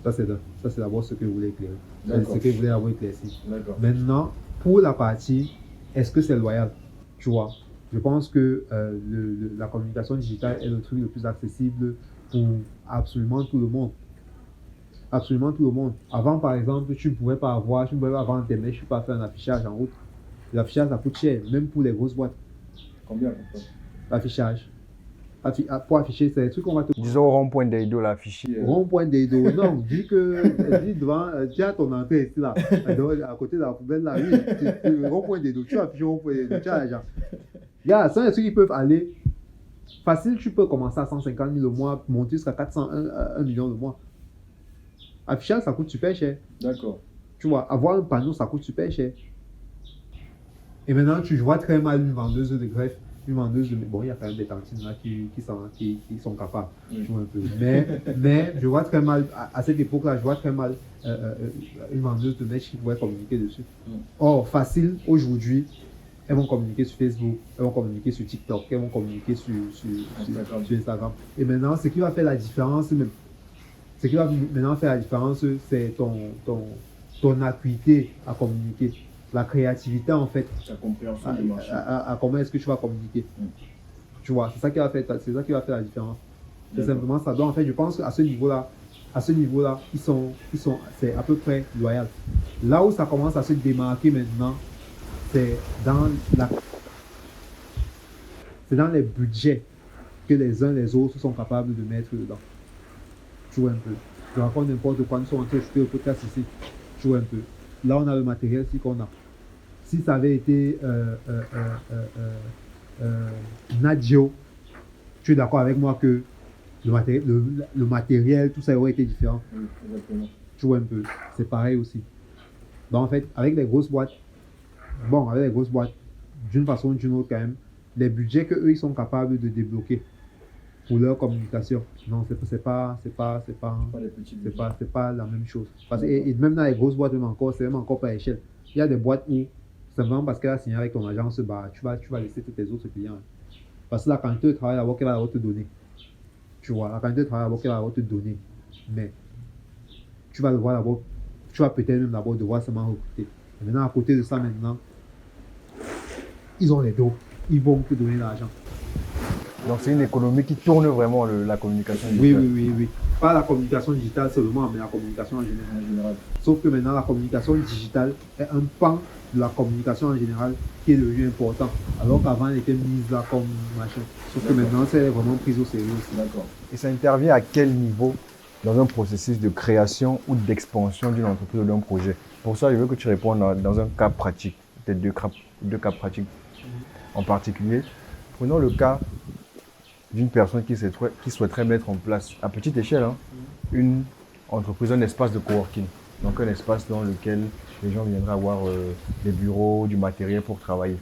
Ça, c'est d'abord ce que je voulais éclairer. C'est ce que je voulais avoir éclairci. Maintenant, pour la partie, est-ce que c'est loyal? Tu vois, je pense que la communication digitale est le truc le plus accessible pour absolument tout le monde. Absolument tout le monde. Avant, par exemple, tu ne pouvais pas vendre tes mails, tu ne pouvais pas faire un affichage en route. L'affichage, ça coûte cher, même pour les grosses boîtes. Combien pour ça? L'affichage. Pour afficher, c'est des trucs qu'on va te... Disons au rond-point d'Eido, l'affiché. Rond-point d'Eido, non, dis devant, tu as ton entrée ici, là, à côté de la poubelle, là, oui, rond-point d'Eido, tu as affiché rond-point d'Eido, tu as l'argent. Ça, des trucs qui peuvent aller... Facile, tu peux commencer à 150 000 le mois, monter jusqu'à 1 million le mois. Affichage, ça coûte super cher. D'accord. Tu vois, avoir un panneau, ça coûte super cher. Et maintenant, tu vois très mal une vendeuse de greffe, une vendeuse de... Bon, il y a quand même des tantines là qui sont capables. Tu vois un peu. Mais je vois très mal, à cette époque-là, je vois très mal une vendeuse de mèche qui pourrait communiquer dessus. Or, facile, aujourd'hui, elles vont communiquer sur Facebook, elles vont communiquer sur TikTok, elles vont communiquer sur Instagram. Et maintenant, ce qui va faire la différence, c'est ton acuité à communiquer. La créativité, en fait. La compréhension du marché. À comment est-ce que tu vas communiquer. Tu vois, c'est ça qui va faire la différence. C'est simplement ça. Donc, en fait, je pense qu'à ce niveau-là, c'est à peu près loyal. Là où ça commence à se démarquer maintenant, c'est dans les budgets que les uns les autres sont capables de mettre dedans. Tu vois un peu. Je raconte n'importe quoi, nous sommes en train de shooter le podcast ici. Tu vois un peu. Là, on a le matériel qu'on a. Si ça avait été Nadio, tu es d'accord avec moi que le matériel, tout ça aurait été différent. Exactement. Tu vois un peu. C'est pareil aussi. Donc, en fait, avec les grosses boîtes, d'une façon ou d'une autre, quand même, les budgets qu'eux, ils sont capables de débloquer pour leur communication, non, c'est pas la même chose. Parce que, et même dans les grosses boîtes, même encore, c'est même encore pas à échelle. Il y a des boîtes où, simplement parce qu'elle a signé avec ton agence, bah, tu vas laisser tous tes autres clients. Parce que la quantité de travail d'abord qu'elle va d'abord te donner. Tu vois, la quantité de travail d'abord qu'elle va d'abord te donner. Mais tu vas devoir d'abord, tu vas peut-être même d'abord devoir seulement recruter. Et maintenant, à côté de ça, maintenant, ils ont les dos. Ils vont te donner l'argent. Donc c'est une économie qui tourne vraiment la communication digitale. Oui. Pas la communication digitale seulement, mais la communication en général. Sauf que maintenant, la communication digitale est un pan de la communication en général qui est devenu important. Alors qu'avant, elle était mise là comme machin. Sauf que maintenant, c'est vraiment prise au sérieux aussi. D'accord. Et ça intervient à quel niveau dans un processus de création ou d'expansion d'une entreprise ou d'un projet? Pour ça, je veux que tu répondes dans un cas pratique, peut-être deux cas pratiques en particulier. Prenons le cas d'une personne qui souhaiterait mettre en place, à petite échelle, une entreprise, un espace de coworking. Donc un espace dans lequel les gens viendraient avoir des bureaux, du matériel pour travailler.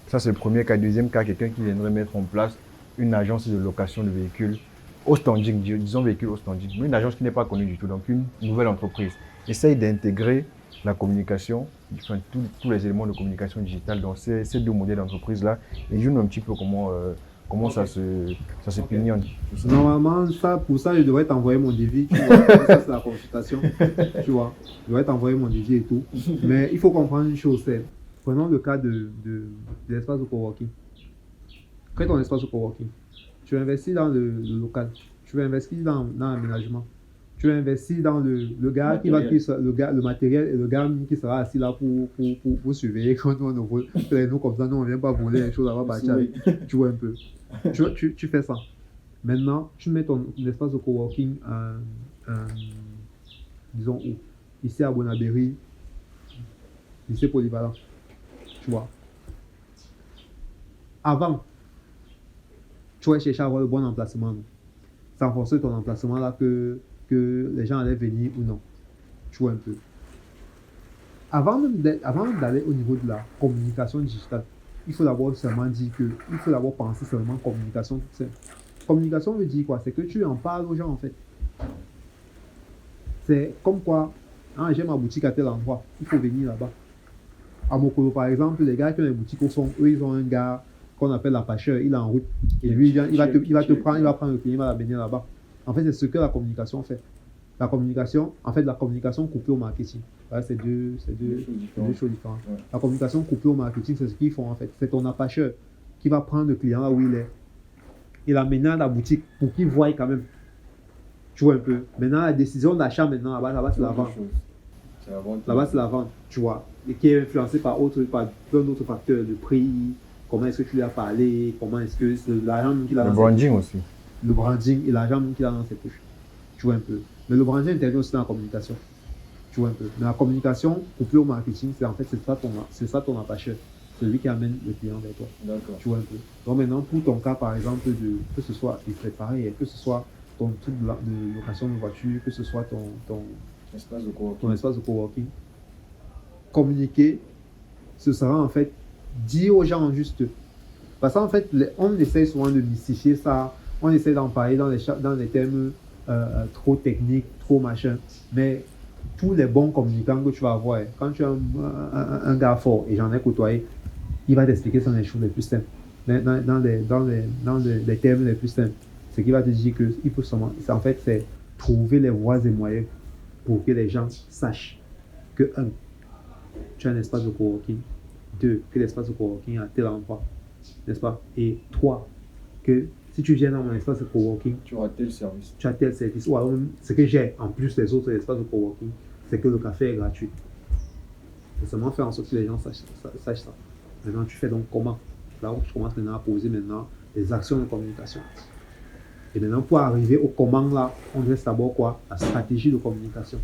Ça, c'est le premier cas. Deuxième cas, quelqu'un qui viendrait mettre en place une agence de location de véhicules au standing, disons véhicules au standing, mais une agence qui n'est pas connue du tout, donc une nouvelle entreprise. Essaye d'intégrer la communication, enfin, tous les éléments de communication digitale dans ces deux modèles d'entreprise-là et je un petit peu comment ça se pignonne. Normalement, pour ça, je devrais t'envoyer mon devis, tu vois. Ça, c'est la consultation, tu vois. Je devrais t'envoyer mon devis et tout. Mais il faut comprendre une chose, c'est, prenons le cas de l'espace de coworking. Crée ton espace de coworking. Tu investis dans le local. Tu investis dans l'aménagement. Tu investis dans le gars le matériel et le gars qui sera assis là pour surveiller quand on nous vole. Nous, comme ça, nous, on ne vient pas voler les choses avant de partir avec. Tu vois un peu. Tu fais ça. Maintenant, tu mets ton espace de coworking, disons où? Ici à Bonabéry, lycée polyvalent. Tu vois. Avant, tu vas chercher à avoir le bon emplacement. C'est en fonction de ton emplacement là que les gens allaient venir ou non. Tu vois un peu. Avant d'aller au niveau de la communication digitale, il faut d'abord seulement dire que, il faut d'abord penser seulement communication toute simple. Communication veut dire quoi? C'est que tu en parles aux gens en fait. C'est comme quoi, j'ai ma boutique à tel endroit, il faut venir là-bas. À Mokolo par exemple, les gars qui ont des boutiques au fond, eux ils ont un gars qu'on appelle l'appâcheur, il est en route. Et lui, il va prendre le client, il va l'amener là-bas. En fait, c'est ce que la communication fait. La communication coupée au marketing. Voilà, c'est deux choses différentes. Ouais. La communication coupée au marketing, c'est ce qu'ils font en fait. C'est ton appâcheur qui va prendre le client là où il est. Il l'amène à la boutique pour qu'il voie quand même. Tu vois un peu. Maintenant, la décision d'achat, maintenant, là-bas, c'est la vente. Là-bas, c'est la vente, tu vois. Et qui est influencée par plein d'autres facteurs. Le prix, comment est-ce que tu lui as parlé, comment est-ce que c'est l'argent qu'il a dans ses poches. Le branding aussi. Le branding et l'argent qu'il a dans ses poches. Tu vois un peu. Mais le branding intervient aussi dans la communication. Tu vois un peu. Mais la communication coupée au marketing, c'est ça ton appâcheur. C'est lui qui amène le client vers toi. D'accord. Tu vois un peu. Donc maintenant, pour ton cas, par exemple, que ce soit, il fait pareil, que ce soit ton truc de location de voiture, que ce soit ton espace de coworking, communiquer, ce sera en fait dire aux gens juste. Parce qu'en fait, on essaie souvent de mystifier ça, on essaie d'en parler dans des termes trop techniques, trop machin. Mais tous les bons communicants que tu vas avoir, quand tu as un gars fort, et j'en ai côtoyé, il va t'expliquer sur les choses les plus simples, dans les termes les plus simples. C'est qu'il va te dire que il faut seulement, en fait, c'est trouver les voies et moyens pour que les gens sachent que, tu as un espace de coworking, 2, que l'espace de coworking est à tel endroit, n'est-ce pas? Et 3, que si tu viens dans mon espace de coworking, tu auras tel service. Tu as tel service. Ou alors même, ce que j'ai en plus des autres espaces de coworking, c'est que le café est gratuit. C'est seulement faire en sorte que les gens sachent ça. Maintenant, tu fais donc comment? Là où tu commences maintenant à poser des actions de communication. Et maintenant, pour arriver au comment là, on laisse d'abord quoi? La stratégie de communication.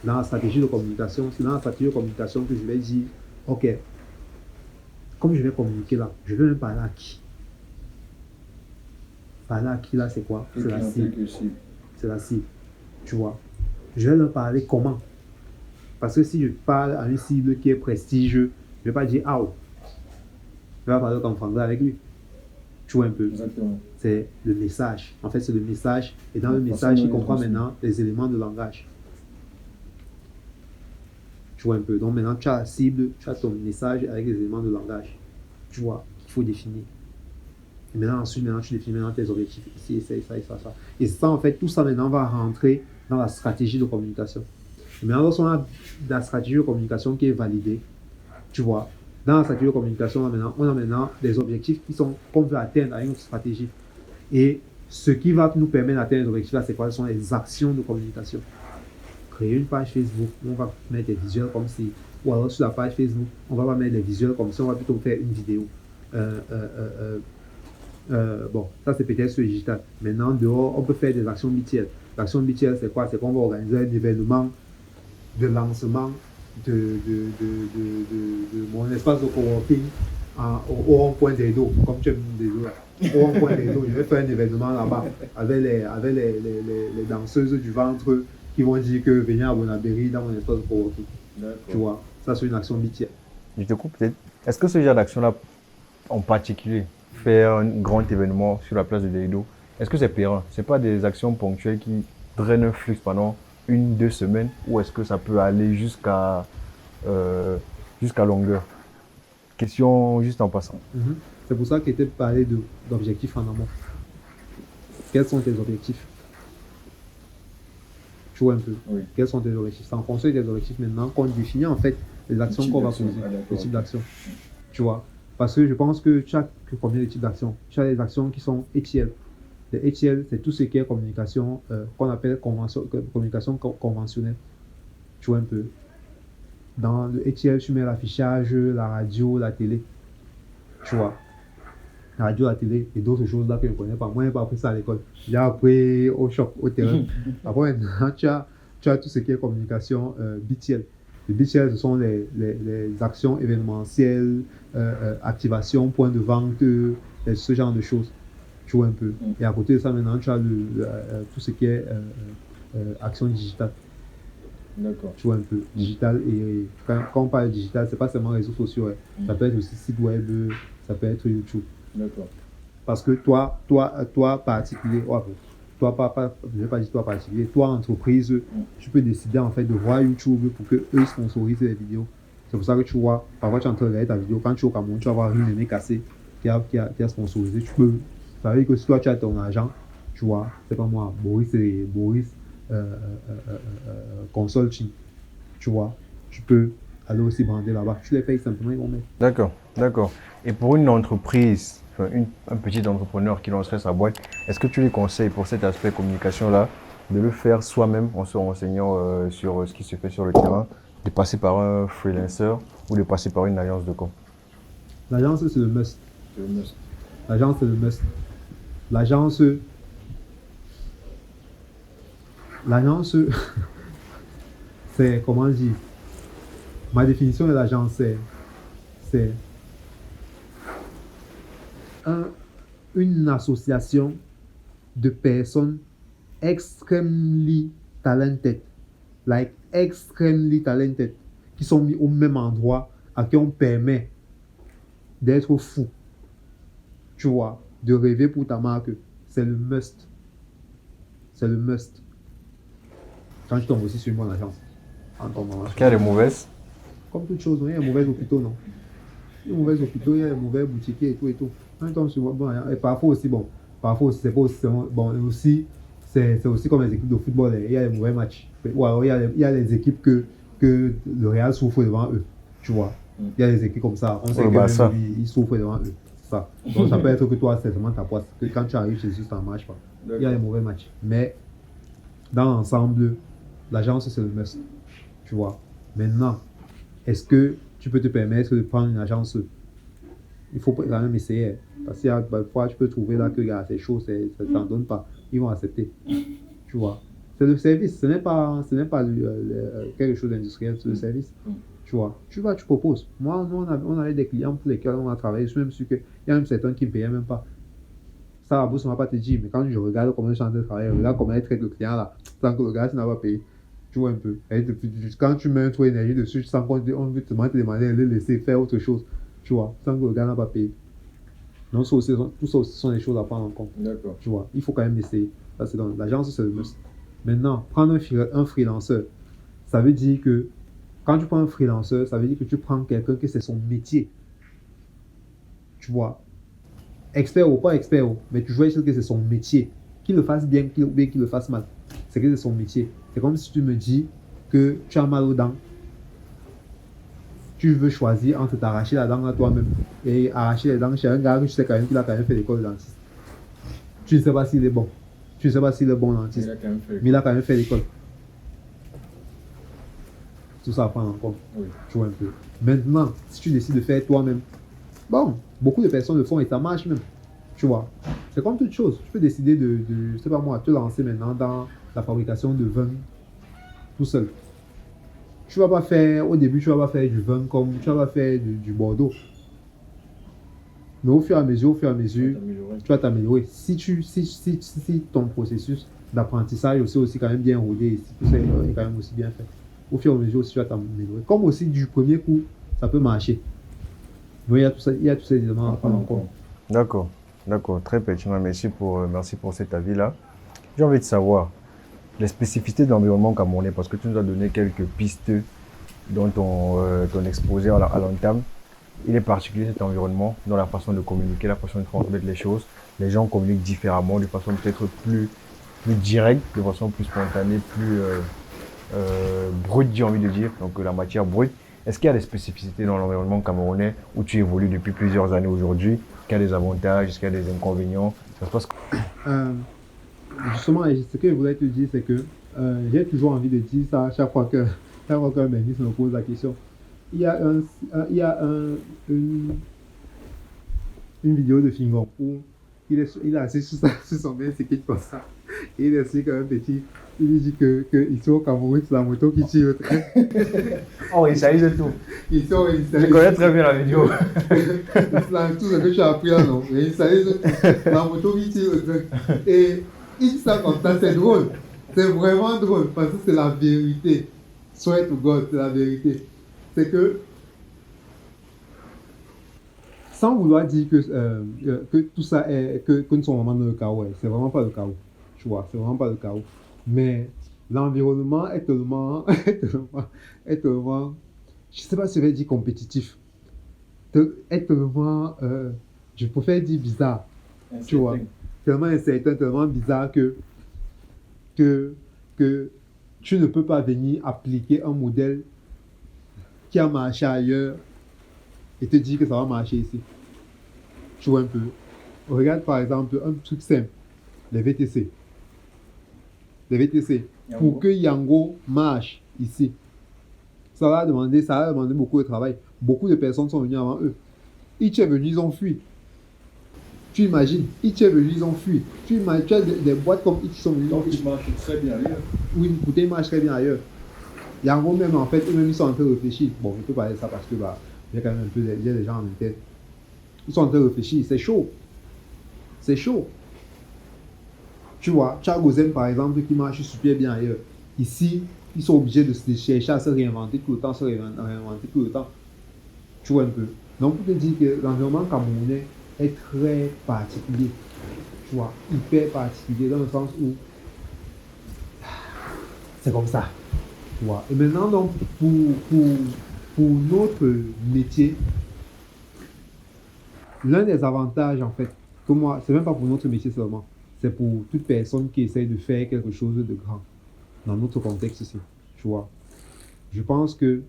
Dans la stratégie de communication, c'est dans la stratégie de communication que je vais dire, ok, comme je vais communiquer là, je vais même parler à qui? Parler à qui là, c'est quoi? C'est la cible. C'est la cible. Tu vois. Je vais leur parler comment. Parce que si je parle à une cible qui est prestigieux, je ne vais pas dire ah, je vais parler comme français avec lui. Tu vois un peu. Exactement. C'est le message. En fait, c'est le message. Et dans le message, il comprend maintenant les éléments de langage. Tu vois un peu. Donc maintenant, tu as la cible, tu as ton message avec les éléments de langage. Tu vois, qu'il faut définir. Et maintenant, ensuite, tu définis tes objectifs ici, et ça, et ça, et ça, ça. Et ça, en fait, tout ça maintenant va rentrer dans la stratégie de communication. Et maintenant, lorsqu'on a la stratégie de communication qui est validée, tu vois, dans la stratégie de communication, on a maintenant des objectifs qu'on veut atteindre avec notre stratégie. Et ce qui va nous permettre d'atteindre les objectifs, c'est quoi? Ce sont les actions de communication. Créer une page Facebook, on va mettre des visuels comme si, ou alors sur la page Facebook, on va pas mettre des visuels comme si, on va plutôt faire une vidéo. Bon, ça c'est peut-être sur le digital. Maintenant, dehors, on peut faire des actions mutuelles. L'action mutuelle, c'est quoi? C'est qu'on va organiser un événement de lancement de mon espace de coworking au rond-point des dos, comme tu aimes des dos là. Au rond-point des dos, je vais faire un événement là-bas avec les danseuses du ventre qui vont dire que venez à Bonabéry dans mon espace de coworking. Tu vois, ça c'est une action mutuelle. Je te coupe peut-être. Est-ce que ce genre d'action-là, en particulier, faire un grand événement sur la place de Deido, est-ce que c'est payant? C'est pas des actions ponctuelles qui drainent un flux pendant 1-2 semaines, ou est-ce que ça peut aller jusqu'à longueur? Question juste en passant. C'est pour ça qu'il était parlé d'objectifs en amont. Quels sont tes objectifs? Tu vois un peu. Oui. Quels sont tes objectifs? C'est en fonction des objectifs maintenant qu'on définit en fait les actions qu'on va poser, les types d'actions. Tu vois? Parce que je pense que tu as combien de types d'actions? Tu as des actions qui sont ETL. Les ETL, c'est tout ce qui est communication qu'on appelle communication conventionnelle. Tu vois un peu. Dans le ETL, tu mets l'affichage, la radio, la télé. Tu vois. La radio, la télé et d'autres choses là que je ne connais pas. Moi, je n'ai pas appris ça à l'école. J'ai appris au choc, au terrain. Après, maintenant, tu as tout ce qui est communication BTL. Les BTL, ce sont les actions événementielles, activation, point de vente, ce genre de choses. Tu vois un peu. Et à côté de ça, maintenant, tu as tout ce qui est action digitale. D'accord. Tu vois un peu. Digital. Et quand on parle de digital, c'est pas seulement réseaux sociaux. Ça peut être aussi site web, ça peut être YouTube. D'accord. Parce que toi particulier, je vais pas dire toi particulier, toi entreprise, tu peux décider en fait de voir YouTube pour que eux sponsorisent les vidéos. C'est pour ça que tu vois, parfois tu es en train de regarder ta vidéo, quand tu es au Cameroun, tu vas voir une aimée cassée qui a sponsorisé. Tu peux, ça veut dire que si toi tu as ton argent, tu vois, c'est pas moi, Boris Consulting, tu vois, tu peux aller aussi brander là-bas. Tu les payes simplement, ils vont mettre. D'accord, d'accord. Et pour une entreprise, enfin, un petit entrepreneur qui lancerait sa boîte, est-ce que tu lui conseilles pour cet aspect communication-là de le faire soi-même en se renseignant sur ce qui se fait sur le terrain, de passer par un freelancer ou de passer par une agence de com? L'agence, c'est le must. C'est le must. L'agence, c'est le must. L'agence, c'est, comment dire, ma définition de l'agence, c'est une association de personnes extremely talented, qui sont mis au même endroit, à qui on permet d'être fou, tu vois, de rêver pour ta marque. C'est le must. C'est le must. Quand tu tombes aussi sur une bonne agence, en tombant. Est-ce qu'il y a des mauvaises? Comme toute chose, il y a des mauvais hôpitaux, non? Il y a des mauvais hôpitaux, il y a des mauvais boutiquiers et tout et tout. Quand tu tombes sur une bonne agence, et parfois aussi, c'est pas aussi, bon, et aussi, c'est aussi comme les équipes de football, il y a des mauvais matchs. Ou alors, il y a des équipes que le Real souffre devant eux, tu vois. Il y a des équipes comme ça, on sait qu'ils souffrent devant eux. Ça. Donc ça peut être que toi, c'est seulement ta poisse, que quand tu arrives chez eux, ça ne marche pas. Il y a des mauvais matchs. Mais dans l'ensemble, l'agence, c'est le must. Tu vois. Maintenant, est-ce que tu peux te permettre de prendre une agence? Il faut quand même essayer. Parce qu'il y a parfois, tu peux trouver là que c'est chaud, ça ne t'en donne pas. Ils vont accepter. Tu vois. C'est le service, ce n'est pas quelque chose d'industriel, c'est le service. Tu vois, tu proposes. Moi, nous, on avait des clients pour lesquels on a travaillé. Je suis même sûr qu'il y a même certains qui ne payaient même pas. Ça, la bourse ne va pas te dire, mais quand je regarde comment je suis en train de travailler, je regarde comment elle traite le client là, tant que le gars n'a pas payé. Tu vois un peu. Et quand tu mets trop d'énergie dessus, tu sens qu'on veut te demander de le laisser faire autre chose. Tu vois, sans que le gars n'a pas payé. Donc, tout ça aussi sont des choses à prendre en compte. D'accord. Tu vois, il faut quand même essayer. Ça, c'est dans l'agence, c'est le must. Maintenant, prendre un freelanceur, ça veut dire que quand tu prends un freelanceur, ça veut dire que tu prends quelqu'un que c'est son métier. Tu vois, expert ou pas expert, mais tu vois que c'est son métier. Qu'il le fasse bien, qu'il le fasse mal. C'est que c'est son métier. C'est comme si tu me dis que tu as mal aux dents. Tu veux choisir entre t'arracher la dent à toi-même et arracher les dents chez un gars que tu sais quand même qu'il a quand même fait l'école de dentiste. Tu ne sais pas s'il est bon. Tu ne sais pas s'il est bon dentiste. Mais il a quand même fait l'école. Tout ça à prendre en compte. Oui. Tu vois un peu. Maintenant, si tu décides de faire toi-même, bon, beaucoup de personnes le font et ça marche même. Tu vois. C'est comme toute chose. Tu peux décider je sais pas moi, te lancer maintenant dans la fabrication de vin tout seul. Tu vas pas faire, au début, tu vas pas faire du vin comme, tu vas pas faire du Bordeaux. Mais au fur et à mesure, tu vas t'améliorer. Si ton processus d'apprentissage aussi quand même bien rodé, si tout ça est quand même aussi bien fait, au fur et à mesure aussi tu vas t'améliorer. Comme aussi du premier coup, ça peut marcher. Donc il y a tous ces éléments à prendre en compte. D'accord, très pertinent. Merci pour cet avis-là. J'ai envie de savoir les spécificités de l'environnement camerounais, parce que tu nous as donné quelques pistes dans ton exposé à l'entame. Il est particulier cet environnement dans la façon de communiquer, la façon de transmettre les choses. Les gens communiquent différemment, de façon peut-être plus directe, de façon plus spontanée, plus brute, j'ai envie de dire, donc la matière brute. Est-ce qu'il y a des spécificités dans l'environnement camerounais où tu évolues depuis plusieurs années aujourd'hui? Est-ce qu'il y a des avantages? Est-ce qu'il y a des inconvénients? Ça se passe Justement, ce que je voulais te dire, c'est que j'ai toujours envie de dire ça chaque fois qu'un ministre me pose la question. Il y a une vidéo de Fingon où il est assis sur son bicycle comme ça. Et il explique à un petit, il lui dit que ici au Cameroun, c'est la moto qui tire le train. Oh, il s'agit de tout. Je connais très bien la vidéo. C'est tout ce que tu as appris là, non? Il s'agit de la moto qui tire le train. Et il dit ça comme ça, c'est drôle. C'est vraiment drôle parce que c'est la vérité. Swear to God, c'est la vérité. C'est que, sans vouloir dire que tout ça est, que nous sommes vraiment dans le chaos, c'est vraiment pas le chaos. Tu vois, c'est vraiment pas le chaos. Mais l'environnement est tellement, je sais pas si je vais dire compétitif, est tellement, je préfère dire bizarre. Incertain. Tu vois, tellement incertain, tellement bizarre que tu ne peux pas venir appliquer un modèle qui a marché ailleurs et te dire que ça va marcher ici. Tu vois un peu. Regarde par exemple un truc simple, les VTC. Les VTC. Yango. Pour que Yango marche ici, ça va demander beaucoup de travail. Beaucoup de personnes sont venues avant eux. Itch est venu, ils ont fui. Tu imagines, Itch est venu, ils ont fui. Tu imagines, tu as des boîtes comme Itch sont venues. Donc il marche très bien ailleurs. Oui, écoutez, il marche très bien ailleurs. Yango même, en fait, eux-mêmes, ils sont en train de réfléchir. Bon, je peux parler de ça parce que, il y a quand même il y a des gens en interne. Ils sont en train de réfléchir, c'est chaud. C'est chaud. Tu vois, Chagozem, par exemple, qui marche super bien ailleurs. Ici, ils sont obligés de chercher à se réinventer tout le temps, Tu vois un peu. Donc, pour te dire que l'environnement camerounais est très particulier. Tu vois, hyper particulier dans le sens où c'est comme ça. Tu vois. Et maintenant, donc, pour notre métier, l'un des avantages, en fait, que moi, c'est même pas pour notre métier seulement, c'est pour toute personne qui essaye de faire quelque chose de grand dans notre contexte ici. Tu vois. Je pense que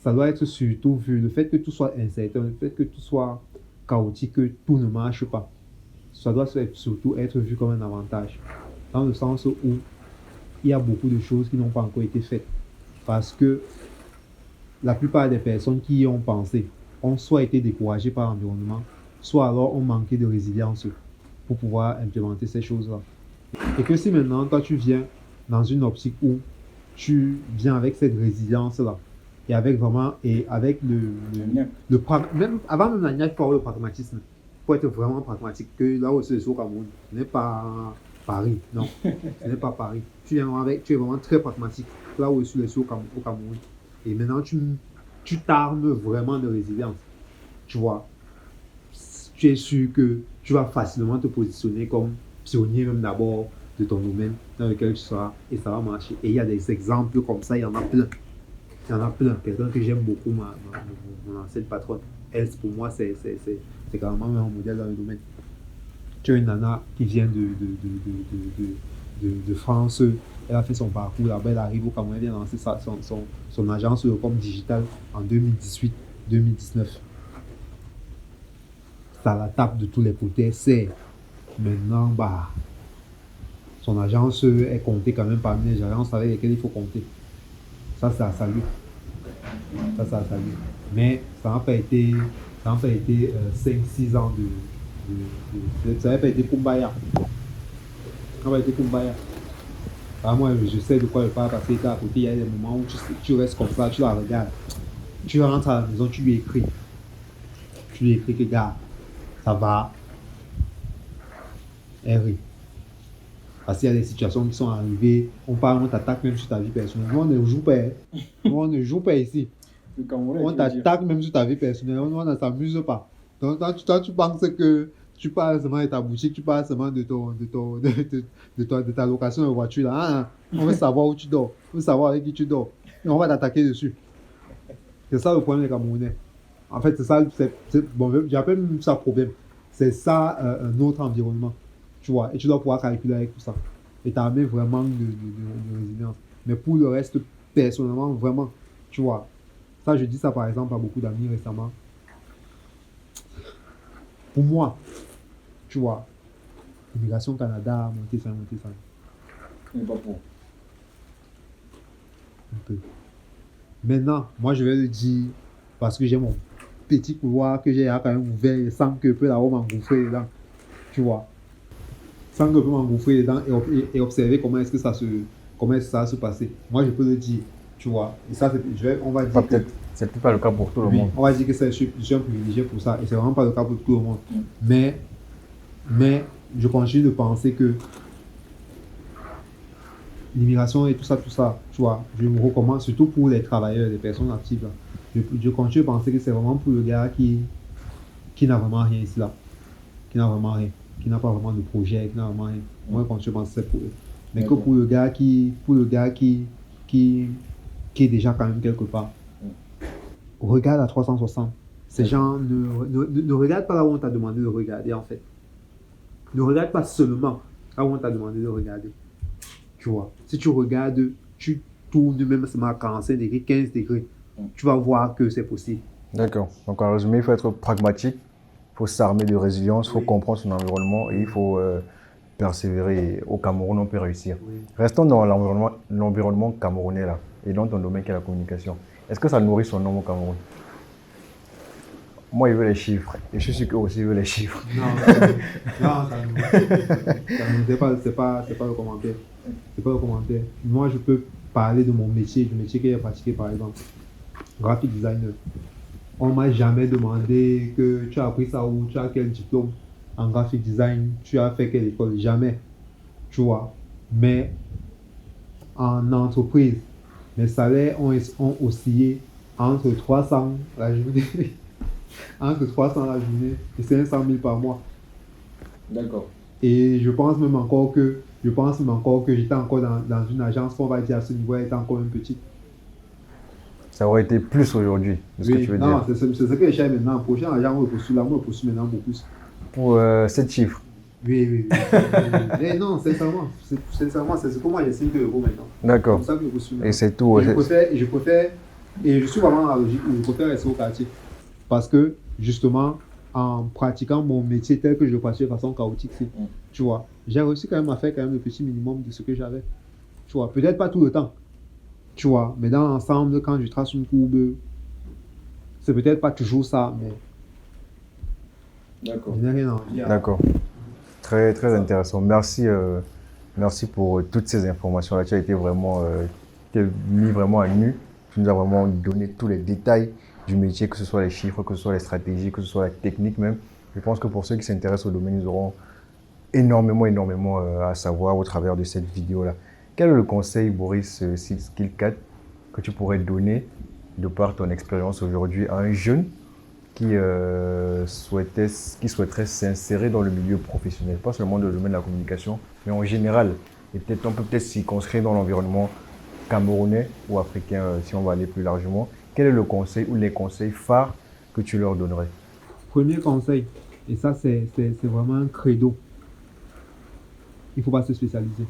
ça doit être surtout vu, le fait que tout soit incertain, le fait que tout soit chaotique, que tout ne marche pas. Ça doit surtout être vu comme un avantage. Dans le sens où il y a beaucoup de choses qui n'ont pas encore été faites. Parce que la plupart des personnes qui y ont pensé ont soit été découragées par l'environnement, soit alors ont manqué de résilience pour pouvoir implémenter ces choses-là. Et que si maintenant, toi, tu viens dans une optique où tu viens avec cette résilience-là, et avec vraiment, et avec même avant même la niaque, il faut avoir le pragmatisme. Il faut être vraiment pragmatique. Que là où c'est au Cameroun, ce n'est pas Paris, non, ce n'est pas Paris. Tu es vraiment très pragmatique. là où je suis laissé au Cameroun. Et maintenant, tu t'armes vraiment de résilience. Tu vois, tu es sûr que tu vas facilement te positionner comme pionnier même d'abord de ton domaine dans lequel tu seras et ça va marcher. Et il y a des exemples comme ça, il y en a plein. Il y en a plein. Quelqu'un que j'aime beaucoup, mon ancienne patronne, elle, pour moi, c'est carrément un modèle dans le domaine. Tu as une nana qui vient de France, elle a fait son parcours là-bas, elle arrive au Cameroun, elle vient lancer son agence de com digital en 2018-2019. Ça la tape de tous les côtés, c'est maintenant, bah, son agence est comptée quand même parmi les agences avec lesquelles il faut compter. Ça, c'est à saluer. Ça, c'est à saluer. Mais ça n'a pas été 5-6 ans ça n'a pas été Kumbaya. Ça n'a pas été Kumbaya. Moi, je sais de quoi je parle parce que à côté, il y a des moments où tu restes comme ça, tu la regardes. Tu rentres à la maison, tu lui écris. Tu lui écris que, gars, ça va. Elle rit. Parce qu'il y a des situations qui sont arrivées, on t'attaque même sur ta vie personnelle. Nous, on ne joue pas. Nous, on ne joue pas ici. On t'attaque même sur ta vie personnelle. On ne s'amuse pas. Donc, toi, tu penses que tu parles seulement de ta boutique, tu parles seulement de ta location de voiture. Là. On veut savoir où tu dors. On veut savoir avec qui tu dors. Et on va t'attaquer dessus. C'est ça le problème des Camerounais. En fait, c'est ça. Bon, j'appelle même ça problème. C'est ça un autre environnement. Tu vois, et tu dois pouvoir calculer avec tout ça. Et t'armer vraiment de résilience. Mais pour le reste, personnellement, vraiment, tu vois, ça, je dis ça par exemple à beaucoup d'amis récemment. Pour moi, tu vois, Immigration Canada, monter ça. Mais pas pour. Un peu. Maintenant, moi, je vais le dire parce que j'ai mon petit couloir que j'ai quand même ouvert sans que peut l'avoir m'engouffrer dedans. Tu vois. Sans que je peux m'engouffrer dedans et observer comment est-ce que ça va se passer. Moi, je peux le dire, tu vois. Et ça, on va dire c'est peut-être pas le cas pour tout le monde. On va dire que je suis un privilégié pour ça. Et c'est vraiment pas le cas pour tout le monde. Mais je continue de penser que l'immigration et tout ça, tu vois, je me recommande, surtout pour les travailleurs, les personnes actives, là, je continue de penser que c'est vraiment pour le gars qui n'a vraiment rien ici, là. Qui n'a vraiment rien. Qui n'a pas vraiment de projet, qui n'a vraiment rien. Moi, je continue de penser que c'est pour eux. Mais que pour le gars qui est déjà quand même quelque part, regarde à 360. Ces gens ne regardent pas là où on t'a demandé de regarder, en fait. Ne regarde pas seulement là où on t'a demandé de regarder. Tu vois, si tu regardes, tu tournes même seulement à 45 degrés, 15 degrés, tu vas voir que c'est possible. D'accord. Donc, en résumé, il faut être pragmatique, il faut s'armer de résilience, il faut comprendre son environnement et il faut persévérer. Au Cameroun, on peut réussir. Oui. Restons dans l'environnement camerounais là, et dans ton domaine qui est la communication. Est-ce que ça nourrit son nom au Cameroun? Moi, il veut les chiffres. Et je suis sûr qu'eux aussi veut les chiffres. Non, ça ne c'est pas le commentaire. C'est pas le commentaire. Moi, je peux parler de mon métier, du métier que j'ai pratiqué par exemple. Graphic designer. On m'a jamais demandé que tu as appris ça où, tu as quel diplôme en graphic design, tu as fait quelle école, jamais. Tu vois. Mais en entreprise, mes salaires ont oscillé entre 300 la journée, entre 300 la journée et 500 000 par mois. D'accord. Et je pense même encore que j'étais encore dans une agence, on va dire à ce niveau, elle était encore une petite. Ça aurait été plus aujourd'hui, de ce que tu veux dire. Non, c'est ce que je cherche maintenant. Prochain agent, on me postule maintenant beaucoup plus. Pour 7 chiffres. Oui. Mais non, sincèrement, c'est ce que moi j'estime que euros maintenant. D'accord. C'est ça que je postule. Et c'est tout. Et je préfère, et je suis vraiment dans la logique où je préfère rester au quartier. Parce que, justement, en pratiquant mon métier tel que je le pratique de façon chaotique, tu vois, j'ai réussi quand même à faire quand même le petit minimum de ce que j'avais. Tu vois, peut-être pas tout le temps. Tu vois, mais dans l'ensemble, quand je trace une courbe, c'est peut-être pas toujours ça, mais D'accord. je n'ai rien à dire. D'accord. Très, très intéressant. Merci pour toutes ces informations-là. Tu as été vraiment mis vraiment à nu. Tu nous as vraiment donné tous les détails du métier, que ce soit les chiffres, que ce soit les stratégies, que ce soit la technique même. Je pense que pour ceux qui s'intéressent au domaine, ils auront énormément à savoir au travers de cette vidéo-là. Quel est le conseil, Boris Skill 4, que tu pourrais donner de par ton expérience aujourd'hui à un jeune qui souhaiterait s'insérer dans le milieu professionnel, pas seulement dans le domaine de la communication, mais en général, et on peut peut-être s'y construire dans l'environnement camerounais ou africain si on va aller plus largement. Quel est le conseil ou les conseils phares que tu leur donnerais? Premier conseil, et ça c'est vraiment un credo, il ne faut pas se spécialiser.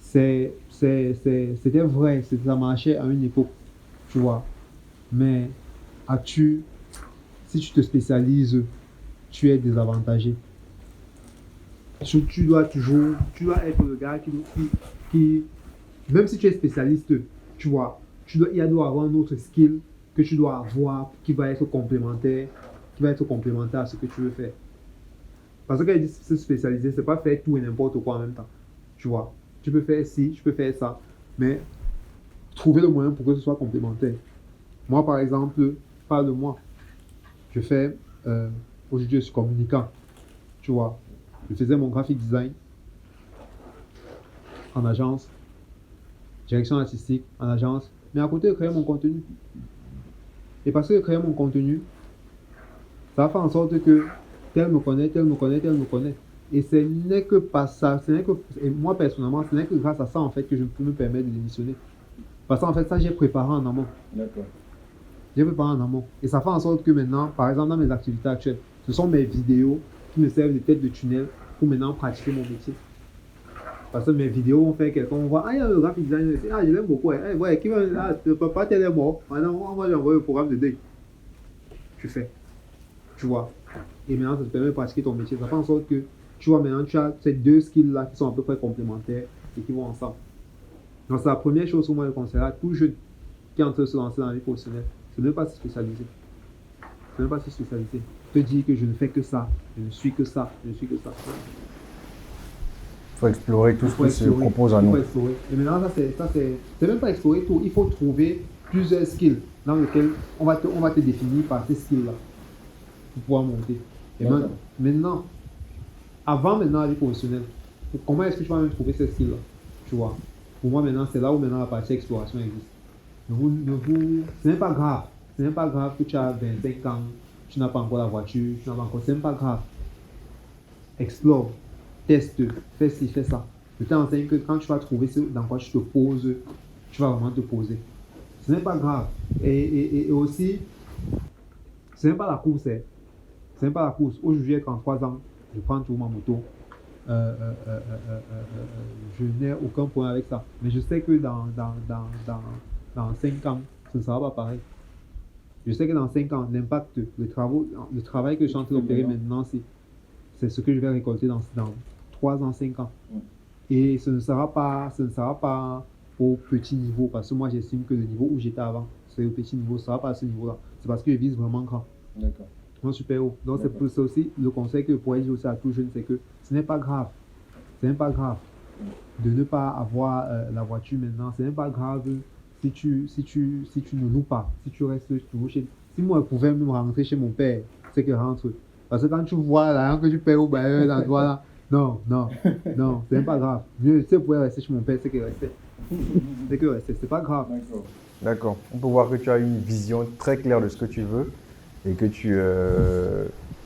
C'était vrai, ça marchait à une époque, tu vois. Mais si tu te spécialises, tu es désavantagé. Tu dois être le gars qui même si tu es spécialiste, tu vois, il doit avoir un autre skill que tu dois avoir qui va être complémentaire à ce que tu veux faire. Parce que quand il dit se spécialiser, c'est pas faire tout et n'importe quoi en même temps, tu vois. Tu peux faire ci, tu peux faire ça, mais trouver le moyen pour que ce soit complémentaire. Moi, par exemple, parle de moi. Je fais, aujourd'hui, je suis communicant, tu vois. Je faisais mon graphic design en agence, direction artistique en agence, mais à côté de créer mon contenu. Et parce que de créer mon contenu, ça fait en sorte que tel me connaît. Et ce n'est que pas ça, et moi personnellement, ce n'est que grâce à ça en fait que je peux me permettre de démissionner. Parce qu'en fait, ça j'ai préparé en amont. D'accord. J'ai préparé en amont. Et ça fait en sorte que maintenant, par exemple, dans mes activités actuelles, ce sont mes vidéos qui me servent de tête de tunnel pour maintenant pratiquer mon métier. Parce que mes vidéos, on fait quelqu'un, on voit, ah, il y a le graphic designer, ah, je l'aime beaucoup, ouais, qui va, ah, papa, tel est mort. Maintenant, on va lui envoyer le programme de deuil. Tu fais. Tu vois. Et maintenant, ça te permet de pratiquer ton métier. Ça fait en sorte que, tu vois, maintenant, tu as ces deux skills-là qui sont à peu près complémentaires et qui vont ensemble. Donc, c'est la première chose que moi je conseille à tout jeune qui est en train de se lancer dans la vie professionnelle. C'est de ne pas se spécialiser. C'est de ne pas se spécialiser. Te dire que je ne fais que ça, je ne suis que ça, je ne suis que ça. Il faut explorer tout ce qui se propose à nous. Il faut explorer. Et maintenant, c'est même pas explorer tout. Il faut trouver plusieurs skills dans lesquels on va te définir par ces skills-là pour pouvoir monter. Et maintenant, avant maintenant la vie professionnelle, comment est-ce que tu vas même trouver ces skills-là? Tu vois. Pour moi, maintenant, c'est là où maintenant la partie exploration existe. Ce n'est pas grave. Ce n'est pas grave que tu as 25 ans, tu n'as pas encore la voiture, ce n'est pas grave. Explore, teste, fais ci, fais ça. Je t'enseigne que quand tu vas trouver ce dans quoi tu te poses, tu vas vraiment te poser. Ce n'est pas grave. Et aussi, ce n'est pas la course. Ce n'est pas la course. Aujourd'hui, à 33 ans, je prends toujours ma moto. Je n'ai aucun point avec ça. Mais je sais que dans 5 ans, ce ne sera pas pareil. Je sais que dans 5 ans, l'impact, le travail que je suis en train d'opérer maintenant, c'est ce que je vais récolter dans 3 ans, 5 ans. Et ce ne sera pas au petit niveau, parce que moi j'estime que le niveau où j'étais avant, c'est au petit niveau, ce ne sera pas à ce niveau-là. C'est parce que je vise vraiment grand. D'accord. Moi, super haut. Donc c'est aussi le conseil que je pourrais dire aussi à tout jeune, c'est que ce n'est pas grave. Ce n'est pas grave de ne pas avoir la voiture maintenant. Ce n'est pas grave si tu ne loues pas, si tu restes toujours chez... Si moi, je pouvais même rentrer chez mon père, c'est que rentre. Parce que quand tu vois l'argent que tu payes au bailleur dans toi là, non, c'est pas grave. Mieux, si je pouvais rester chez mon père, c'est que rester. C'est pas grave. D'accord. On peut voir que tu as une vision très claire de ce que tu veux et que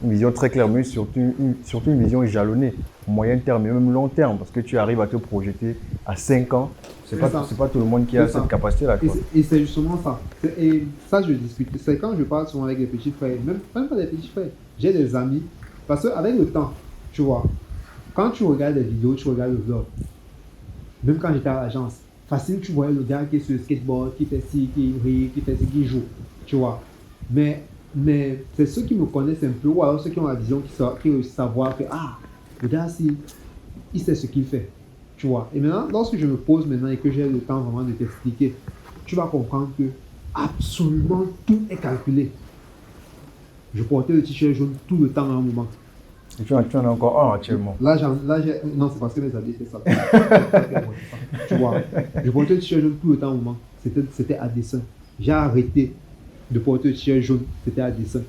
une vision très claire, mais surtout une vision jalonnée, moyen terme et même long terme, parce que tu arrives à te projeter à 5 ans. C'est pas tout le monde qui a cette capacité-là. Et c'est justement ça. Et ça, je discute. C'est quand je parle souvent avec des petits frères, même pas des petits frères, j'ai des amis, parce qu'avec le temps, tu vois, quand tu regardes des vidéos, tu regardes le vlog, même quand j'étais à l'agence, facile, tu voyais le gars qui est sur le skateboard, qui fait ci, qui rit, qui fait ci, qui joue, tu vois. Mais c'est ceux qui me connaissent un peu, ou alors ceux qui ont la vision, qui réussissent à voir que, ah, le gars, il sait ce qu'il fait, tu vois. Et maintenant, lorsque je me pose maintenant et que j'ai le temps vraiment de t'expliquer, tu vas comprendre que absolument tout est calculé. Je portais le t-shirt jaune tout le temps à un moment. Et tu en as encore un actuellement. Non, c'est parce que mes habits, c'est ça. Tu vois, je portais le t-shirt jaune tout le temps à un moment. C'était à dessein. J'ai arrêté de porter le t-shirt jaune, c'était à dessein.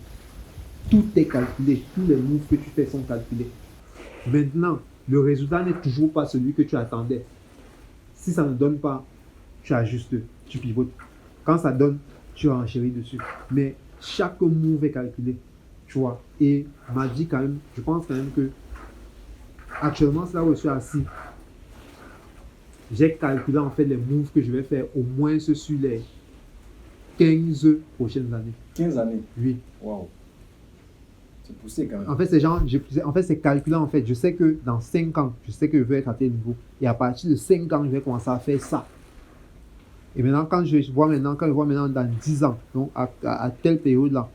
Tout est calculé. Tous les moves que tu fais sont calculés. Maintenant, le résultat n'est toujours pas celui que tu attendais. Si ça ne donne pas, tu ajustes, tu pivotes. Quand ça donne, tu renchéris dessus. Mais chaque move est calculé, tu vois. Et m'a dit quand même, je pense quand même que actuellement, c'est là où je suis assis. J'ai calculé en fait les moves que je vais faire au moins sur les 15 prochaines années. 15 années. Oui. Waouh. C'est poussé quand même. En fait, c'est calculé en fait. Je sais que dans 5 ans, je sais que je veux être à tel niveau. Et à partir de 5 ans, je vais commencer à faire ça. Et maintenant, quand je vois maintenant dans 10 ans, donc à telle période-là,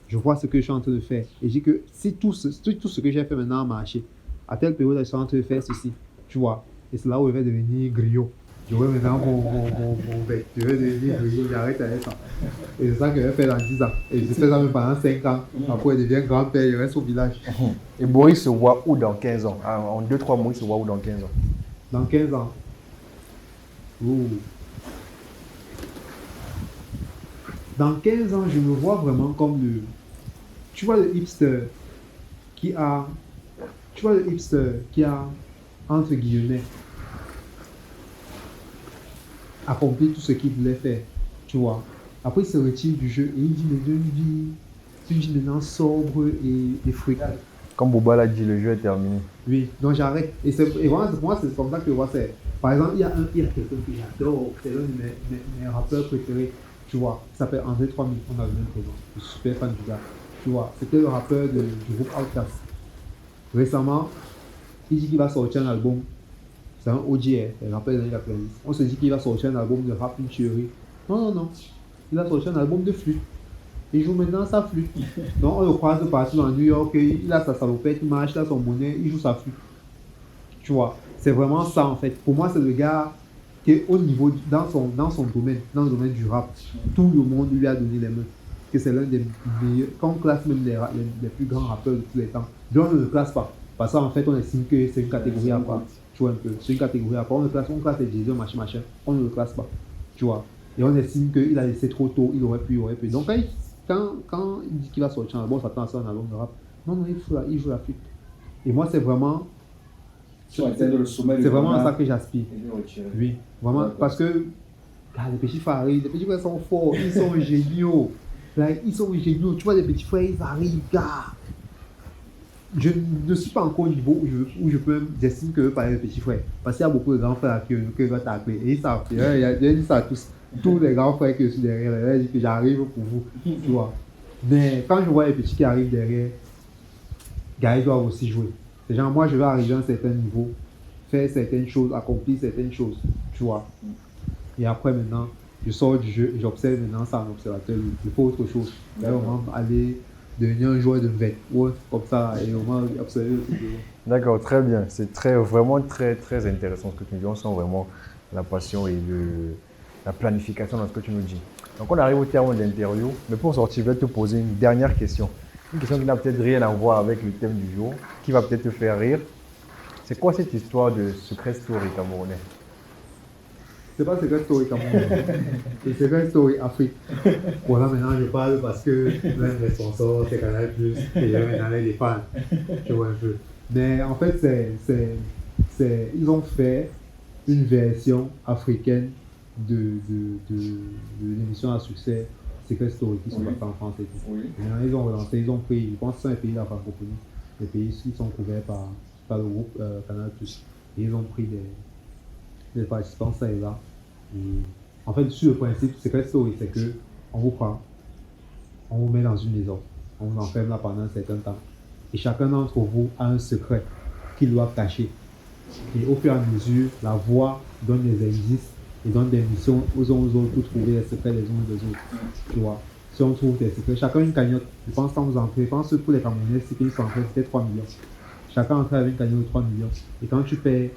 je vois ce que je suis en train de faire. Et je dis que si tout ce que j'ai fait maintenant a marché, à telle période, je suis en train de faire ceci. Tu vois. Et c'est là où je vais devenir griot. Je vais maintenant mon bec. Je vais devenir griot. J'arrête avec ça. Et c'est ça que je vais faire dans 10 ans. Et je fais ça même pendant 5 ans. Après, je deviens grand-père, je reste au village. Et Boris se voit où dans 15 ans? En 2-3 mois, il se voit où dans 15 ans? Dans 15 ans. Ouh. Dans 15 ans, je me vois vraiment comme le... Tu vois le hipster qui a... entre guillemets, accompli tout ce qu'il voulait faire, tu vois. Après, il se retire du jeu et il dit, mais une vie maintenant sobre et frugale. Comme Boba l'a dit, le jeu est terminé. Oui, donc j'arrête. Et vraiment, pour moi, c'est comme ça que je vois ça. Par exemple, il y a quelqu'un que j'adore, c'est l'un de mes rappeurs préférés, tu vois. Il s'appelle André 3000, on a le même prénom. Je suis super fan du gars. Tu vois, c'était le rappeur du groupe Outkast. Récemment, il dit qu'il va sortir un album. C'est un OG, un rappeur des années 90. On se dit qu'il va sortir un album de rap, une tuerie. Non. Il a sorti un album de flûte. Il joue maintenant sa flûte. Donc on le croise partout dans New York, il a sa salopette, il marche, il a son bonnet, il joue sa flûte. Tu vois, c'est vraiment ça en fait. Pour moi, c'est le gars qui est au niveau, dans son domaine, dans le domaine du rap. Tout le monde lui a donné les mains. Que c'est l'un des meilleurs, quand on classe même les plus grands rappeurs de tous les temps. Donc on ne le classe pas. Parce qu'en fait, on estime que c'est une catégorie à part. Tu vois un peu, c'est une catégorie à part. On classe les Jason, machin. On ne le classe pas. Tu vois. Et on estime qu'il a laissé trop tôt, il aurait pu. Donc quand il dit qu'il va sortir un album, on s'attend à ça, un album de rap. Non, il joue la flûte. Et moi, c'est vraiment... C'est vraiment à ça que j'aspire. Oui, vraiment. Parce que les petits frères sont forts, ils sont géniaux. Ils sont géniaux. Tu vois, les petits frères, ils arrivent, gars. Je ne suis pas encore au niveau où je peux j'estime que parler de petits frères. Parce qu'il y a beaucoup de grands frères qui doivent t'appeler. Et ils savent. Il y a dit ça à tous les grands frères qui sont derrière. Ils disent que j'arrive pour vous. Tu vois. Mais quand je vois les petits qui arrivent derrière, gars, ils doivent aussi jouer. C'est genre, moi, je vais arriver à un certain niveau, faire certaines choses, accomplir certaines choses. Tu vois. Et après, maintenant, je sors du jeu et j'observe maintenant ça en observateur. Il faut autre chose. Là, on va aller devenir un joueur de vet ou comme ça et on va observer aussi. D'accord, très bien. C'est vraiment très intéressant ce que tu nous dis. On sent vraiment la passion et la planification dans ce que tu nous dis. Donc on arrive au terme de l'interview, mais pour sortir, je vais te poser une dernière question. Une question qui n'a peut-être rien à voir avec le thème du jour, qui va peut-être te faire rire. C'est quoi cette histoire de Secret Story camerounais? C'est pas Secret Story camerounais, c'est Secret Story Afrique. Voilà, maintenant je parle parce que l'un des sponsors, c'est Canal+, et maintenant les fans, tu vois un peu. Mais en fait, ils ont fait une version africaine de l'émission à succès Secret Story qui sont passés en France et tout. Oui. Et maintenant, ils ont relancé, ils ont pris, je pense que c'est un pays de la francophonie, les pays qui sont couverts par le groupe Canal+. Et ils ont pris des participants ça et là. Et en fait, sur le principe, Secret Story, c'est que on vous prend, on vous met dans une maison, on vous enferme là pendant un certain temps. Et chacun d'entre vous a un secret qu'il doit cacher. Et au fur et à mesure, la voix donne des indices et donne des missions aux uns aux autres pour trouver les secrets les uns des autres. Tu vois, si on trouve des secrets, chacun une cagnotte. Je pense quand vous entrez, je pense que pour les Camerounais, c'est qu'ils sont entrés, c'était 3 millions. Chacun entre avec une cagnotte de 3 millions. Et quand tu paies,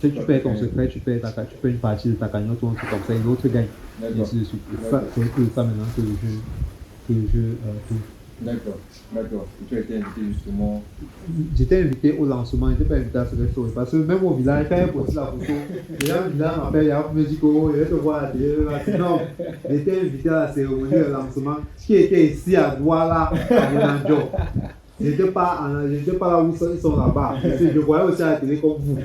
si tu paies ton secret, tu paies une partie de ta cagnotte ou un truc comme ça et l'autre gagne. Et ainsi de suite. Et ça, c'est un peu ça maintenant que le jeu tourne. D'accord. Et tu as été invité justement. J'étais invité au lancement, je n'étais pas invité à Secret Story. Parce que même au village, quand il posté la photo, les gens du village m'appellent, ils me disent oh, je vais te voir à la télé. Non, j'étais invité à la cérémonie de lancement qui était ici à Douala, à Bonanjo. j'étais pas là où ils sont là-bas. Je voyais aussi à la télé comme vous.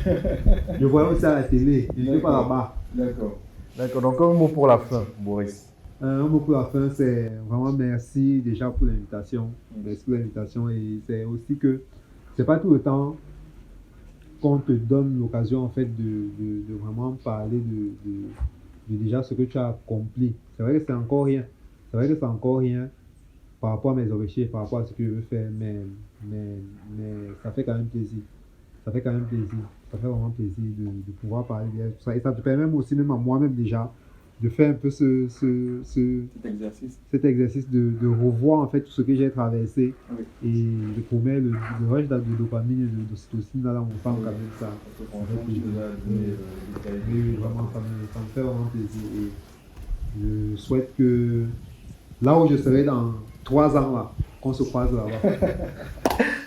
Je voyais aussi à la télé. Je n'étais pas là-bas. D'accord. D'accord, donc un mot pour la fin, Boris. Un mot pour la fin, c'est vraiment merci déjà pour l'invitation. Merci pour l'invitation. Et c'est aussi que c'est pas tout le temps qu'on te donne l'occasion en fait de vraiment parler de déjà ce que tu as accompli. C'est vrai que c'est encore rien. C'est vrai que c'est encore rien par rapport à mes objectifs, par rapport à ce que je veux faire, mais ça fait quand même plaisir. Ça fait quand même plaisir. Ça fait vraiment plaisir de pouvoir parler de tout ça. Et ça te permet aussi, même à moi-même déjà, de faire un peu Cet exercice. cet exercice de revoir en fait tout ce que j'ai traversé Oui. et de trouver le rush de dopamine et d'ocytocine là dans mon sang quand même ça. Parce que franchement, tu nous as donné des détails. Oui, vraiment, ça me fait vraiment plaisir. Et je souhaite que là où je serai dans 3 ans là, qu'on se croise là-bas.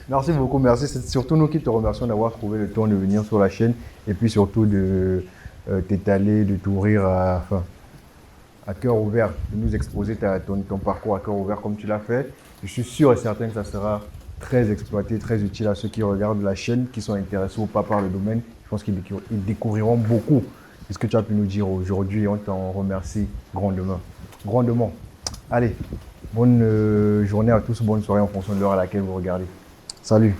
Merci beaucoup, merci. C'est surtout nous qui te remercions d'avoir trouvé le temps de venir sur la chaîne et puis surtout de t'étaler, de t'ouvrir à cœur ouvert, de nous exposer ton parcours à cœur ouvert comme tu l'as fait. Je suis sûr et certain que ça sera très exploité, très utile à ceux qui regardent la chaîne, qui sont intéressés ou pas par le domaine. Je pense qu'ils découvriront beaucoup de ce que tu as pu nous dire aujourd'hui et on t'en remercie grandement. Grandement. Allez, bonne journée à tous, bonne soirée en fonction de l'heure à laquelle vous regardez. Salut!